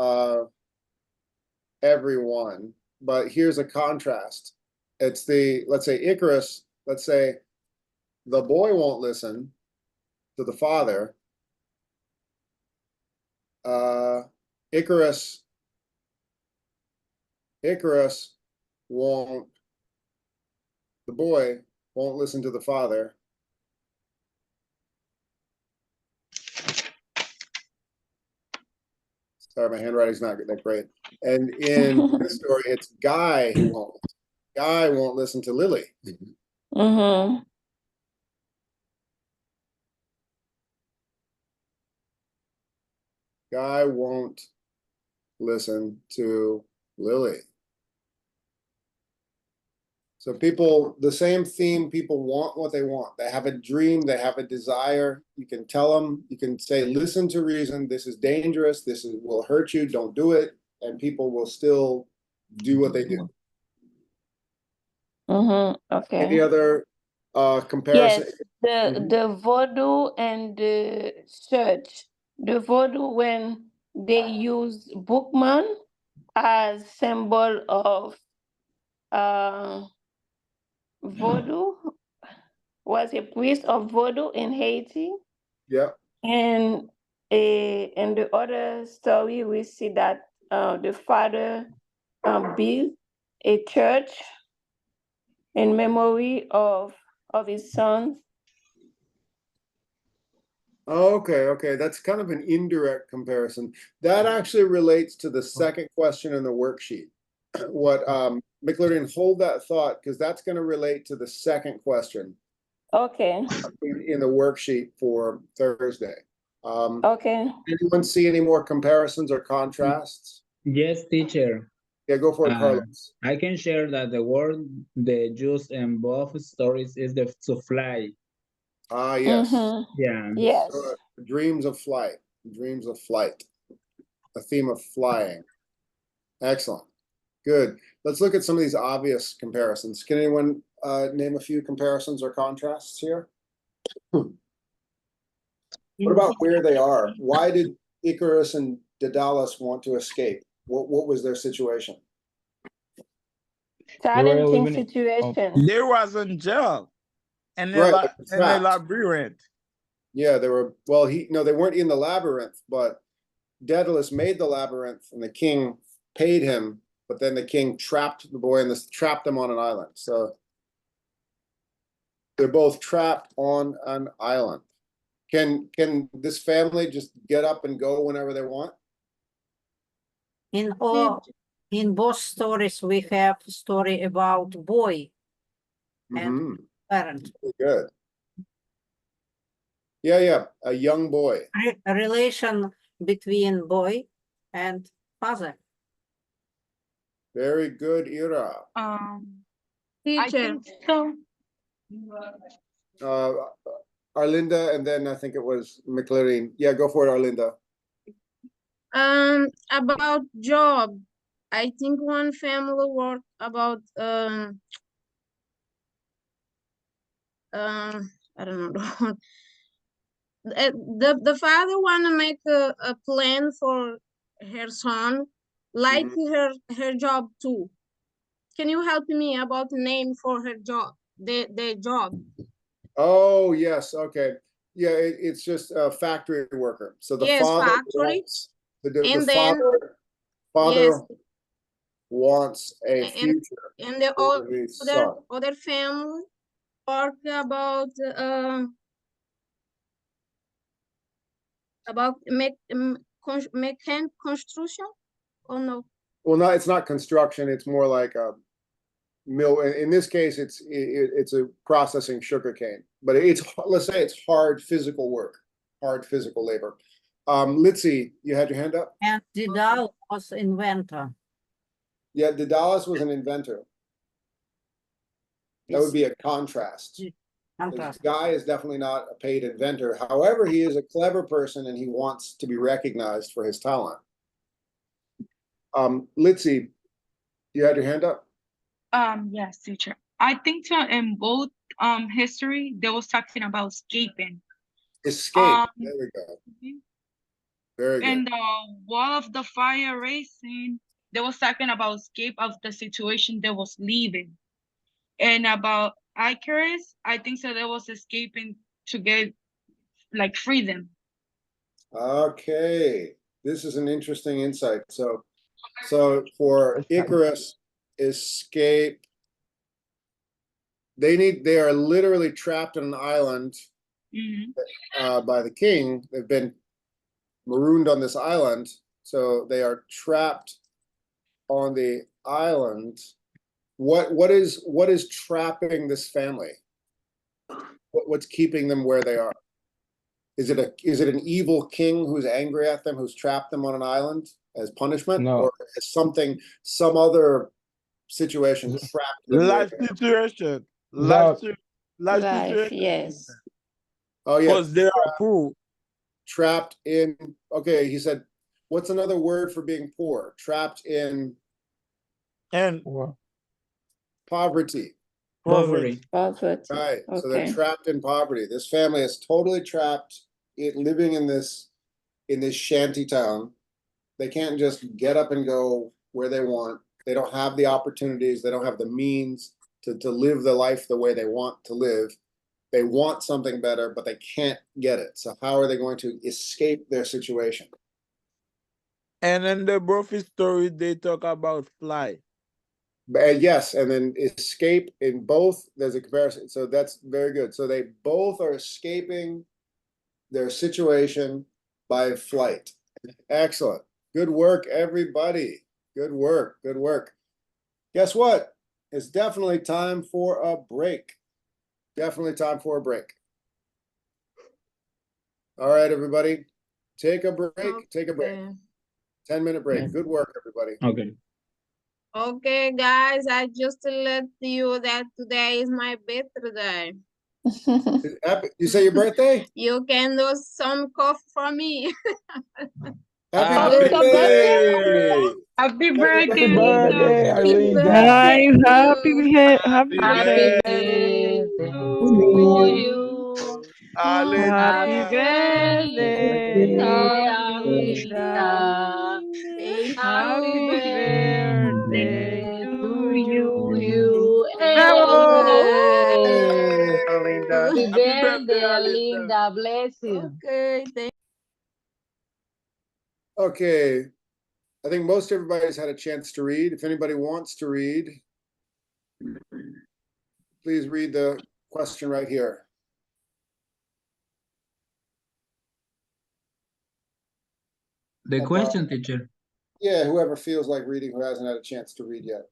everyone, but here's a contrast. It's let's say Icarus, let's say the boy won't listen to the father. Icarus won't, the boy won't listen to the father. Sorry, my handwriting's not that great. And in this story, it's Guy who won't. Guy won't listen to Lily. Mm-hmm. Guy won't listen to Lily. So the same theme, people want what they want. They have a dream, they have a desire. You can tell them, you can say, listen to reason, this is dangerous, will hurt you, don't do it. And people will still do what they do. Okay. Any other comparison? Yes, the voodoo and the church. The voodoo when they use bookman as symbol of voodoo, was a priest of voodoo in Haiti. Yeah. And in the other story, we see that the father built a church in memory of his son. Okay. That's kind of an indirect comparison. That actually relates to the second question in the worksheet. What McLaren, hold that thought, because that's going to relate to the second question. Okay. In the worksheet for Thursday. Okay. Anyone see any more comparisons or contrasts? Yes, teacher. Yeah, go for it, Carlos. I can share that the word they use in both stories is to fly. Yes. Yeah. Yes. So, dreams of flight. Dreams of flight. A theme of flying. Excellent. Good. Let's look at some of these obvious comparisons. Can anyone name a few comparisons or contrasts here? What about where they are? Why did Icarus and Daedalus want to escape? What was their situation? Challenging situation. They was in jail and Right, in a labyrinth. Yeah, they were. Well, they weren't in the labyrinth, but Daedalus made the labyrinth, and the king paid him. But then the king trapped the boy and trapped them on an island. So they're both trapped on an island. Can this family just get up and go whenever they want? In both stories, we have a story about boy and parent. Good. Yeah, a young boy. A relation between boy and father. Very good, Ira. I think so. Arlinda, and then I think it was McLaren. Yeah, go for it, Arlinda. About job, I think one family work about I don't know. the father wanna make a plan for her son, like her job too. Can you help me about the name for her job, the job? Oh, yes, okay. Yeah, it's just a factory worker. So the Yes, father factory. wants, the And then father yes, wants a and future and the for his son. other family talk about construction or no? Well, no, it's not construction, it's more like a mill. In this case, it's a processing sugarcane, but it's, let's say it's hard physical work, hard physical labor. Litzy, you had your hand up? And Didal was inventor. Yeah, Daedalus was an inventor. That would be a contrast. This guy is definitely not a paid inventor. However, he is a clever person and he wants to be recognized for his talent. Litzy, you had your hand up? Yes, teacher. I think so in both history they was talking about escaping. Escape. There we go. Very good. In the Wall of the Fire racing, they was talking about escape of the situation they was leaving. And about Icarus, I think so they was escaping to get like freedom. Okay, this is an interesting insight. So for Icarus, escape, they are literally trapped on an island by the king. They've been marooned on this island, so they are trapped on the island. What is trapping this family? What's keeping them where they are? Is it an evil king who's angry at them, who's trapped them on an island as punishment? No. Or is some other situation trapped them Life situation. Life situation. yes. Oh yeah, Because they are poor. trapped in, okay, he said, what's another word for being poor? Trapped in and poverty. Poverty. Right. So they're trapped in poverty. This family is totally trapped living in this shanty town. They can't just get up and go where they want. They don't have the opportunities. They don't have the means to live the life the way they want to live. They want something better, but they can't get it. So how are they going to escape their situation? And in the Brophy story, they talk about fly. Yes, and then escape in both, there's a comparison. So that's very good. So they both are escaping their situation by flight. Excellent. Good work, everybody. Good work. Good work. Guess what? It's definitely time for a break. Definitely time for a break. All right, everybody. Take a break. Take a break. 10-minute break. Good work, everybody. Okay. Okay, guys, I just let you that today is my birthday. You say your birthday? You can do some coffee for me. Happy birthday! Happy Happy birthday, birthday, Arlinda. Guys, happy Happy birthday birthday to to you. you. Happy Happy birthday, birthday, Arlinda. Arlinda. Happy Happy birthday birthday to to you. you, Bravo! Arlinda. Happy Happy birthday, birthday, Arlinda. Arlinda. Bless you. Okay, thank Okay. I think most everybody's had a chance to read. If anybody wants to read, please read the question right here. The question, teacher. Yeah, whoever feels like reading who hasn't had a chance to read yet.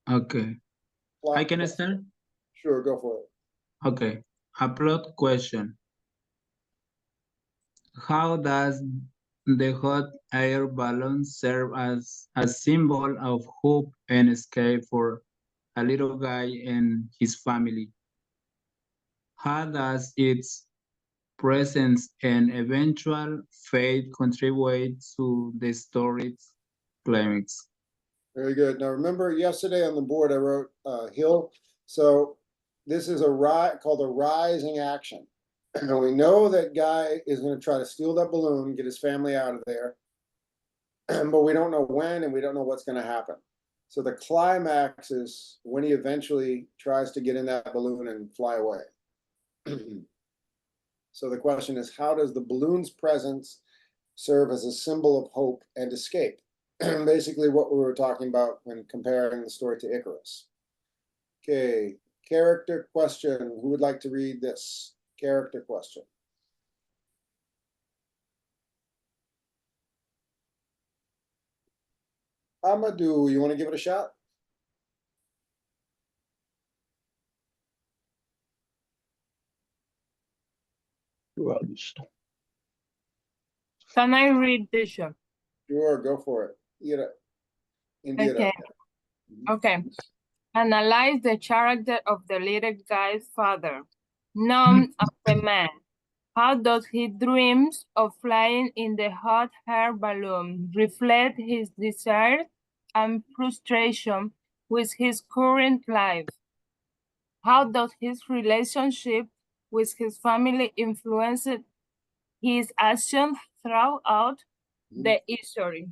Okay. I can start? Sure, go for it. Okay. A plot question. How does the hot air balloon serve as a symbol of hope and escape for a little guy and his family? How does its presence and eventual fate contribute to the story's climax? Very good. Now remember yesterday on the board I wrote hill. So this is called a rising action. And we know that Guy is going to try to steal that balloon, get his family out of there, but we don't know when and we don't know what's going to happen. So the climax is when he eventually tries to get in that balloon and fly away. So the question is, how does the balloon's presence serve as a symbol of hope and escape? Basically what we were talking about when comparing the story to Icarus. Okay, character question. Who would like to read this? Character question. Amadou, you want to give it a shot? Throughout the story. Can I read this? Sure, go for it. Indira. Okay. Okay. Analyze the character of the little guy's father, known as the man. How does his dreams of flying in the hot air balloon reflect his desire and frustration with his current life? How does his relationship with his family influence his actions throughout the history?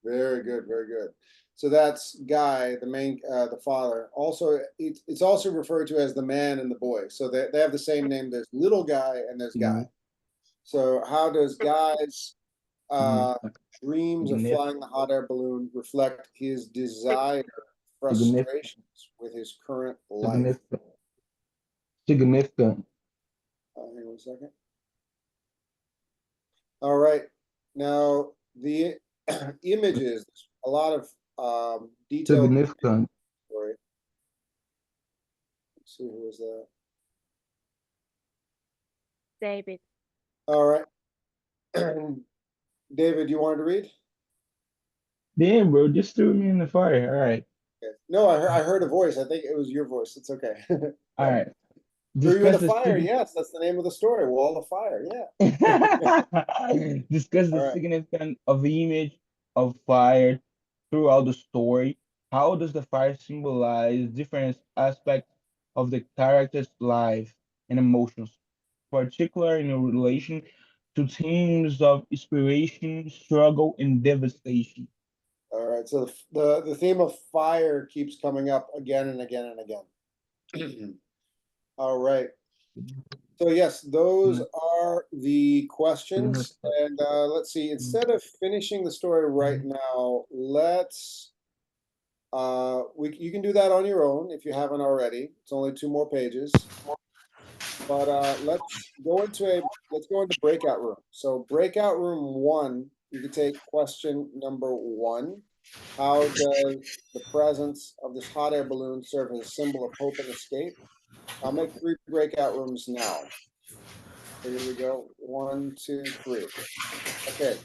Very good, very good. So that's Guy, the main, the father. Also, it's also referred to as the man and the boy. So they have the same name. There's little Guy and there's Guy. So how does Guy's dreams of flying the hot air balloon reflect his desire, frustrations with his current life? Significant. Hang on a second. All right. Now the images, a lot of detailed Significant. story. Let's see, who was that? David. All right. David, you wanted to read? Damn, bro, just threw me in the fire. All right. Okay. No, I heard a voice. I think it was your voice. It's okay. All right. Threw you in the Discuss fire. Yes, that's the name of the story. Wall of Fire. Yeah. Discuss the All right. significance of the image of fire throughout the story. How does the fire symbolize different aspects of the character's life and emotions, particularly in relation to themes of inspiration, struggle, and devastation? All right. So the theme of fire keeps coming up again and again and again. All right. So yes, those are the questions. And let's see, instead of finishing the story right now, let's you can do that on your own if you haven't already. It's only 2 more pages. But let's go into breakout room. So breakout room 1, you can take question number 1. How does the presence of this hot air balloon serve as a symbol of hope and escape? I'll make 3 breakout rooms now. Here we go. 1, 2, 3. Okay.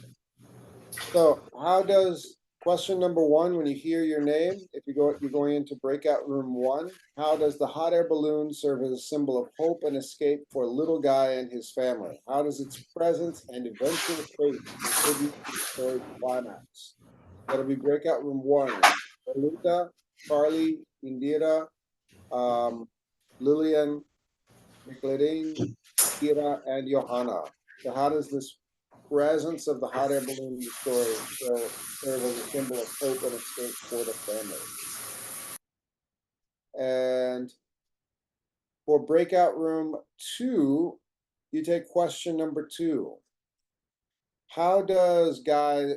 So how does question number 1, when you hear your name, if you're going into breakout room 1, how does the hot air balloon serve as a symbol of hope and escape for little Guy and his family? How does its presence and eventual fate contribute to the story's climax? That'll be breakout room 1. Belinda, Carly, Indira, Lillian, Nicolaine, Kira, and Johanna. So how does this presence of the hot air balloon in the story serve as a symbol of hope and escape for the family? And for breakout room 2, you take question number 2. How does Guy's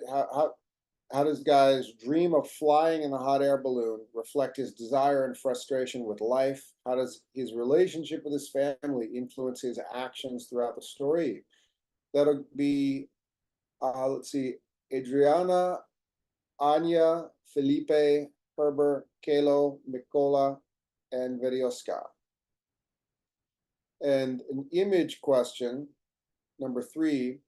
dream of flying in the hot air balloon reflect his desire and frustration with life? How does his relationship with his family influence his actions throughout the story? That'll be, let's see, Adriana, Anya, Felipe, Herbert, Kalo, Mikola, and Verioska. And an image question, number 3.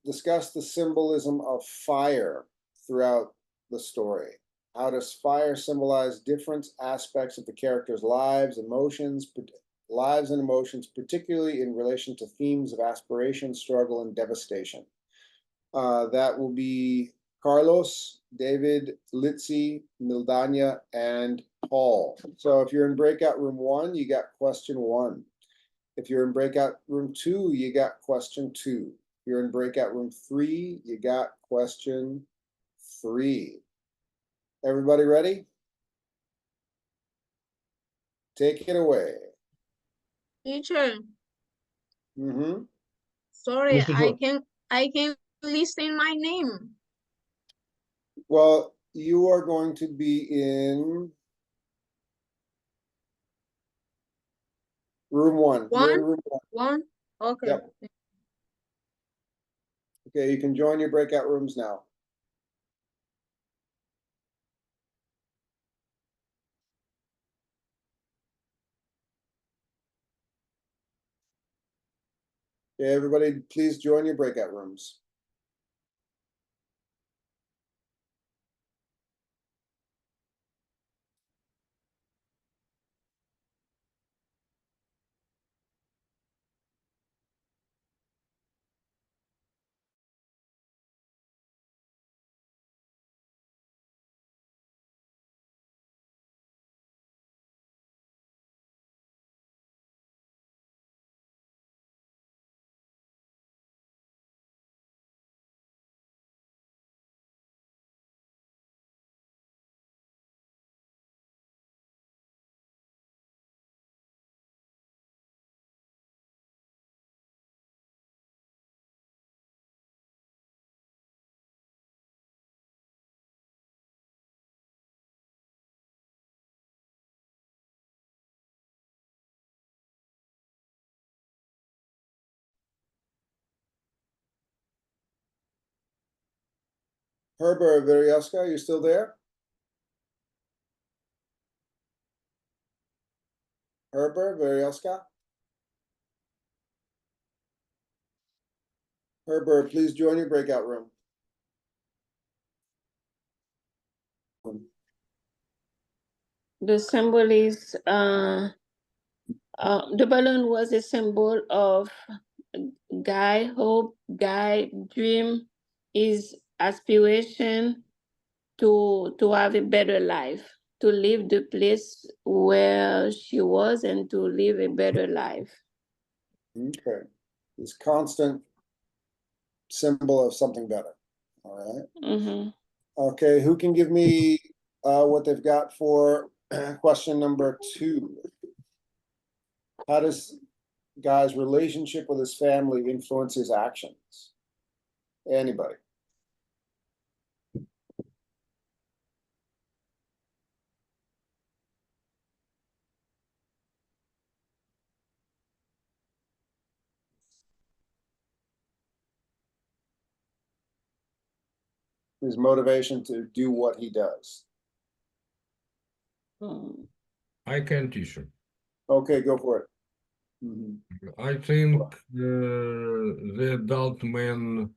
Discuss the symbolism of fire throughout the story? How does fire symbolize different aspects of the characters' lives and emotions, particularly in relation to themes of aspiration, struggle, and devastation? That will be Carlos, David, Litzy, Mildania, and Paul. So if you're in breakout room 1, you got question 1. If you're in breakout room 2, you got question 2. If you're in breakout room 3, you got question 3. Everybody ready? Take it away. Teacher, Mm-hmm. sorry, Mr. George. I can listen my name. Well, you are going to be in room 1. You're in room 1. One? Okay. Yep. Okay, you can join your breakout rooms now. Okay, everybody, please join your breakout rooms. Herbert Verioska, you still there? Herbert Verioska? Herbert, please join your breakout room. The symbol is the balloon was a symbol of guy hope, guy dream, his aspiration to have a better life, to leave the place where she was and to live a better life. Okay. This constant symbol of something better. All right. Mm-hmm. Okay, who can give me what they've got for question number 2? How does Guy's relationship with his family influence his actions? Anybody? His motivation to do what he does. I can, teacher. Okay, go for it. Mhm. I think the adult man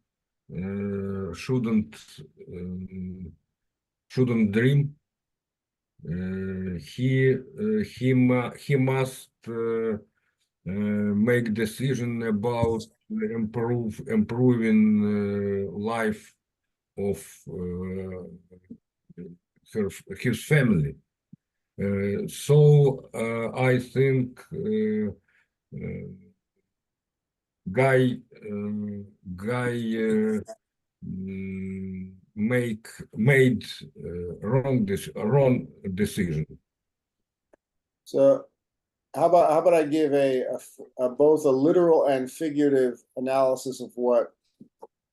shouldn't dream. He must make decision about improving life of his family. So I think Guy made wrong decision. So how about I give a both a literal and figurative analysis of what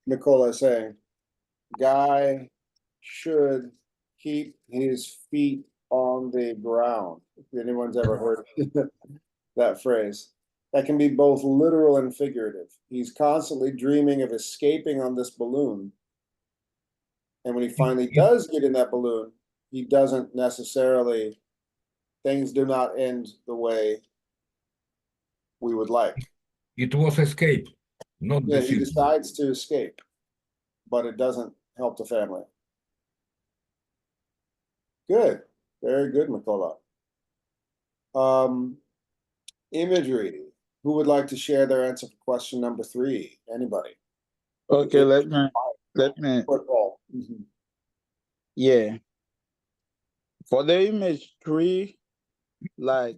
Nicola is saying. Guy should keep his feet on the ground. If anyone's ever heard that phrase, that can be both literal and figurative. He's constantly dreaming of escaping on this balloon. And when he finally does get in that balloon, he doesn't necessarily, things do not end the way we would like. It was escape, not Yeah, he decision. decides to escape, but it doesn't help the family. Good, very good, Nicola. Imagery. Who would like to share their answer for question number 3? Anybody? Okay, let me. Mm-hmm. Yeah. For the image 3, like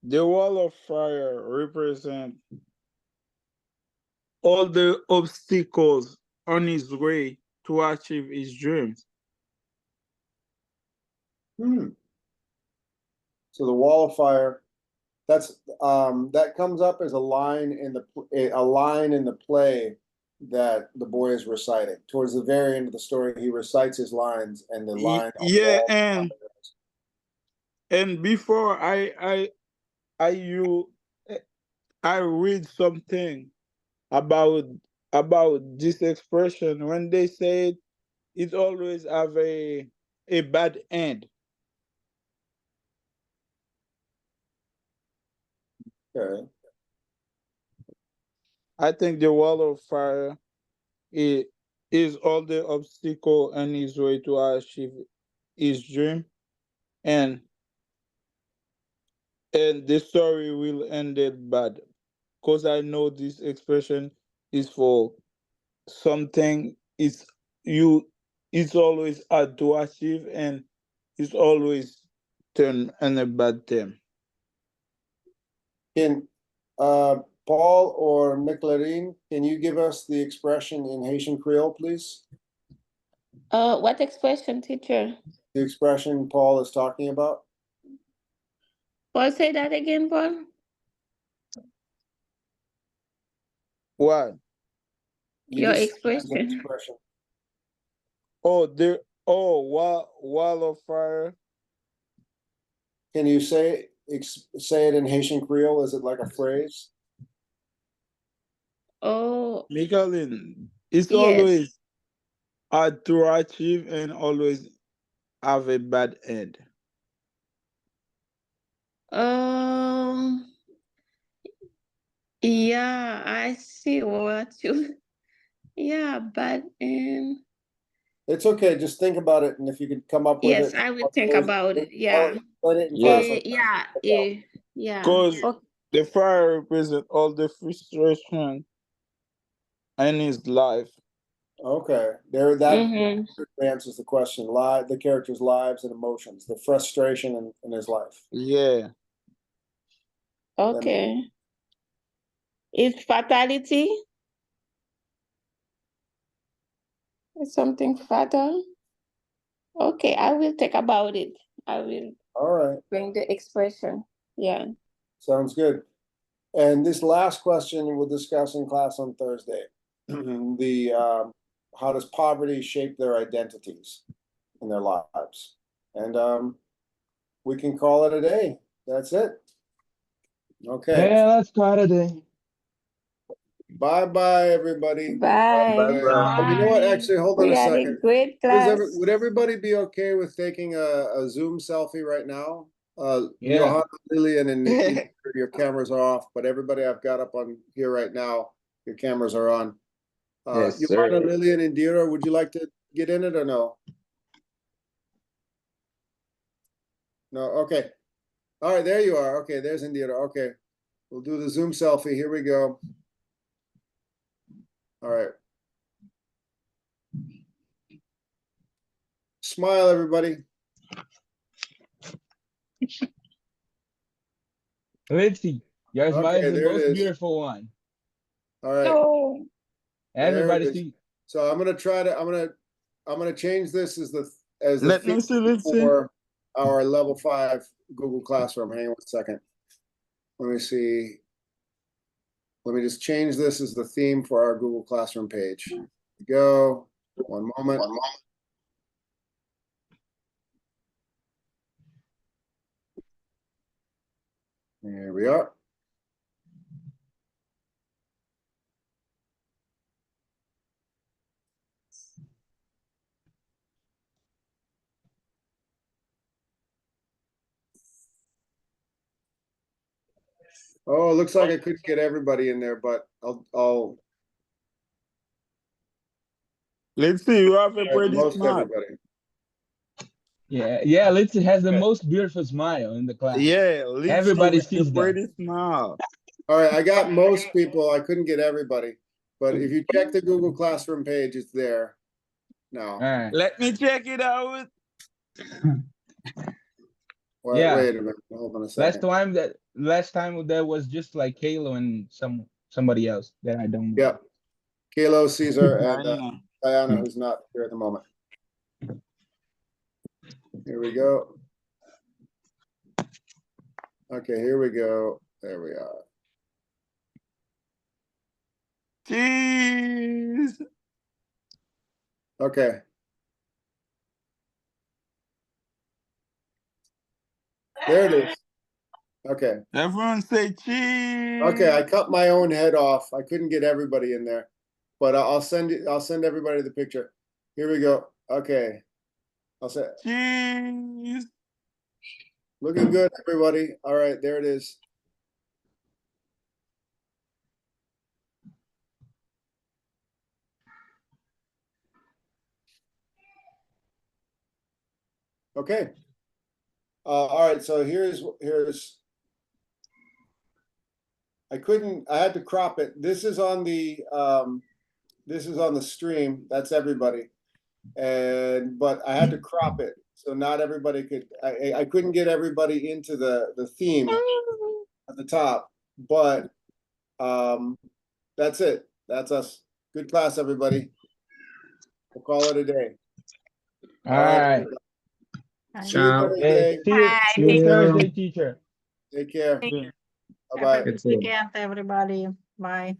The wall of fire represents all the obstacles on his way to achieve his dreams. So the wall of fire, that comes up as a line in the play that the boy is reciting. Towards the very end of the story, he recites his lines, and the line of Yeah, wall of fire. and before I read something about this expression. When they say it always have a bad end. Okay. I think the wall of fire is all the obstacle on his way to achieve his dream, and the story will end it bad. Because I know this expression is for something is you it's always hard to achieve, and it's always turn in a bad term. Can Paul or Miclerine, can you give us the expression in Haitian Creole, please? What expression, teacher? The expression Paul is talking about? Paul, say that again, Paul. What? Your expression. Wall of fire. Can you say it in Haitian Creole? Is it like a phrase? Oh, Michelin, it's yes. always hard to achieve and always have a bad end. Yeah, I see what you. Yeah, but It's okay. Just think about it, and if you could come up with yes, it, I will think about it. Yeah. Put it in class. Yeah. Yeah. Because Okay. the fire represents all the frustration in his life. Okay, that answers the question. The character's lives and emotions, the frustration in his life. Yeah. Okay. Is fatality? Is something fatal? Okay, I will think about it. I will. All right. Bring the expression. Yeah. Sounds good. And this last question we'll discuss in class on Thursday. How does poverty shape their identities in their lives? And we can call it a day. That's it. Okay. Yeah, let's call it a day. Bye, everybody. Bye. You know what? Actually, hold on We a had second. a great class. Would everybody be okay with taking a Zoom selfie right now? Yeah. Johanna, Lillian, and your cameras are off, but everybody I've got up on here right now, your cameras are on. Yes, Johanna, sir. Lillian, and Dira, would you like to get in it or no? No, okay. All right, there you are. Okay, there's Indira. Okay, we'll do the Zoom selfie. Here we go. All right. Smile, everybody. Let's see. Your smile Okay, is the there it most is. beautiful one. All right. Oh. Everybody There it is. see. So I'm gonna change this as the Let me see, let's see. for our level 5 Google Classroom. Hang on one second. Let me see. Let me just change this as the theme for our Google Classroom page. Here we go. One moment. Here we are. Oh, it looks like I couldn't get everybody in there, but I'll Let's see, you have a pretty most smile. everybody. Yeah, Lindsay has the most beautiful smile in the class. Yeah, everybody with sees a that. pretty smile. All right, I got most people. I couldn't get everybody, but if you check the Google Classroom page, it's there now. All right. Let me check it out. Yeah. Wait a minute. Hold on a second. Last time that was just like Halo and somebody else that I don't know. Yep. Kalo, Caesar, and Diana. Diana, who's not here at the moment. Here we go. Okay, here we go. There we are. Cheese. Okay. There it is. Okay. Everyone say cheese. Okay, I cut my own head off. I couldn't get everybody in there, but I'll send everybody the picture. Here we go. Okay. I'll say cheese. Looking good, everybody. All right, there it is. Okay. All right, so here's I had to crop it. This is on the stream. That's everybody. But I had to crop it. So not everybody could, I couldn't get everybody into the theme at the top, but that's it. That's us. Good class, everybody. We'll call it a day. All right. See you Ciao. Thursday. See you Thursday, teacher. Take care. Have Bye-bye. a good weekend, everybody. Bye.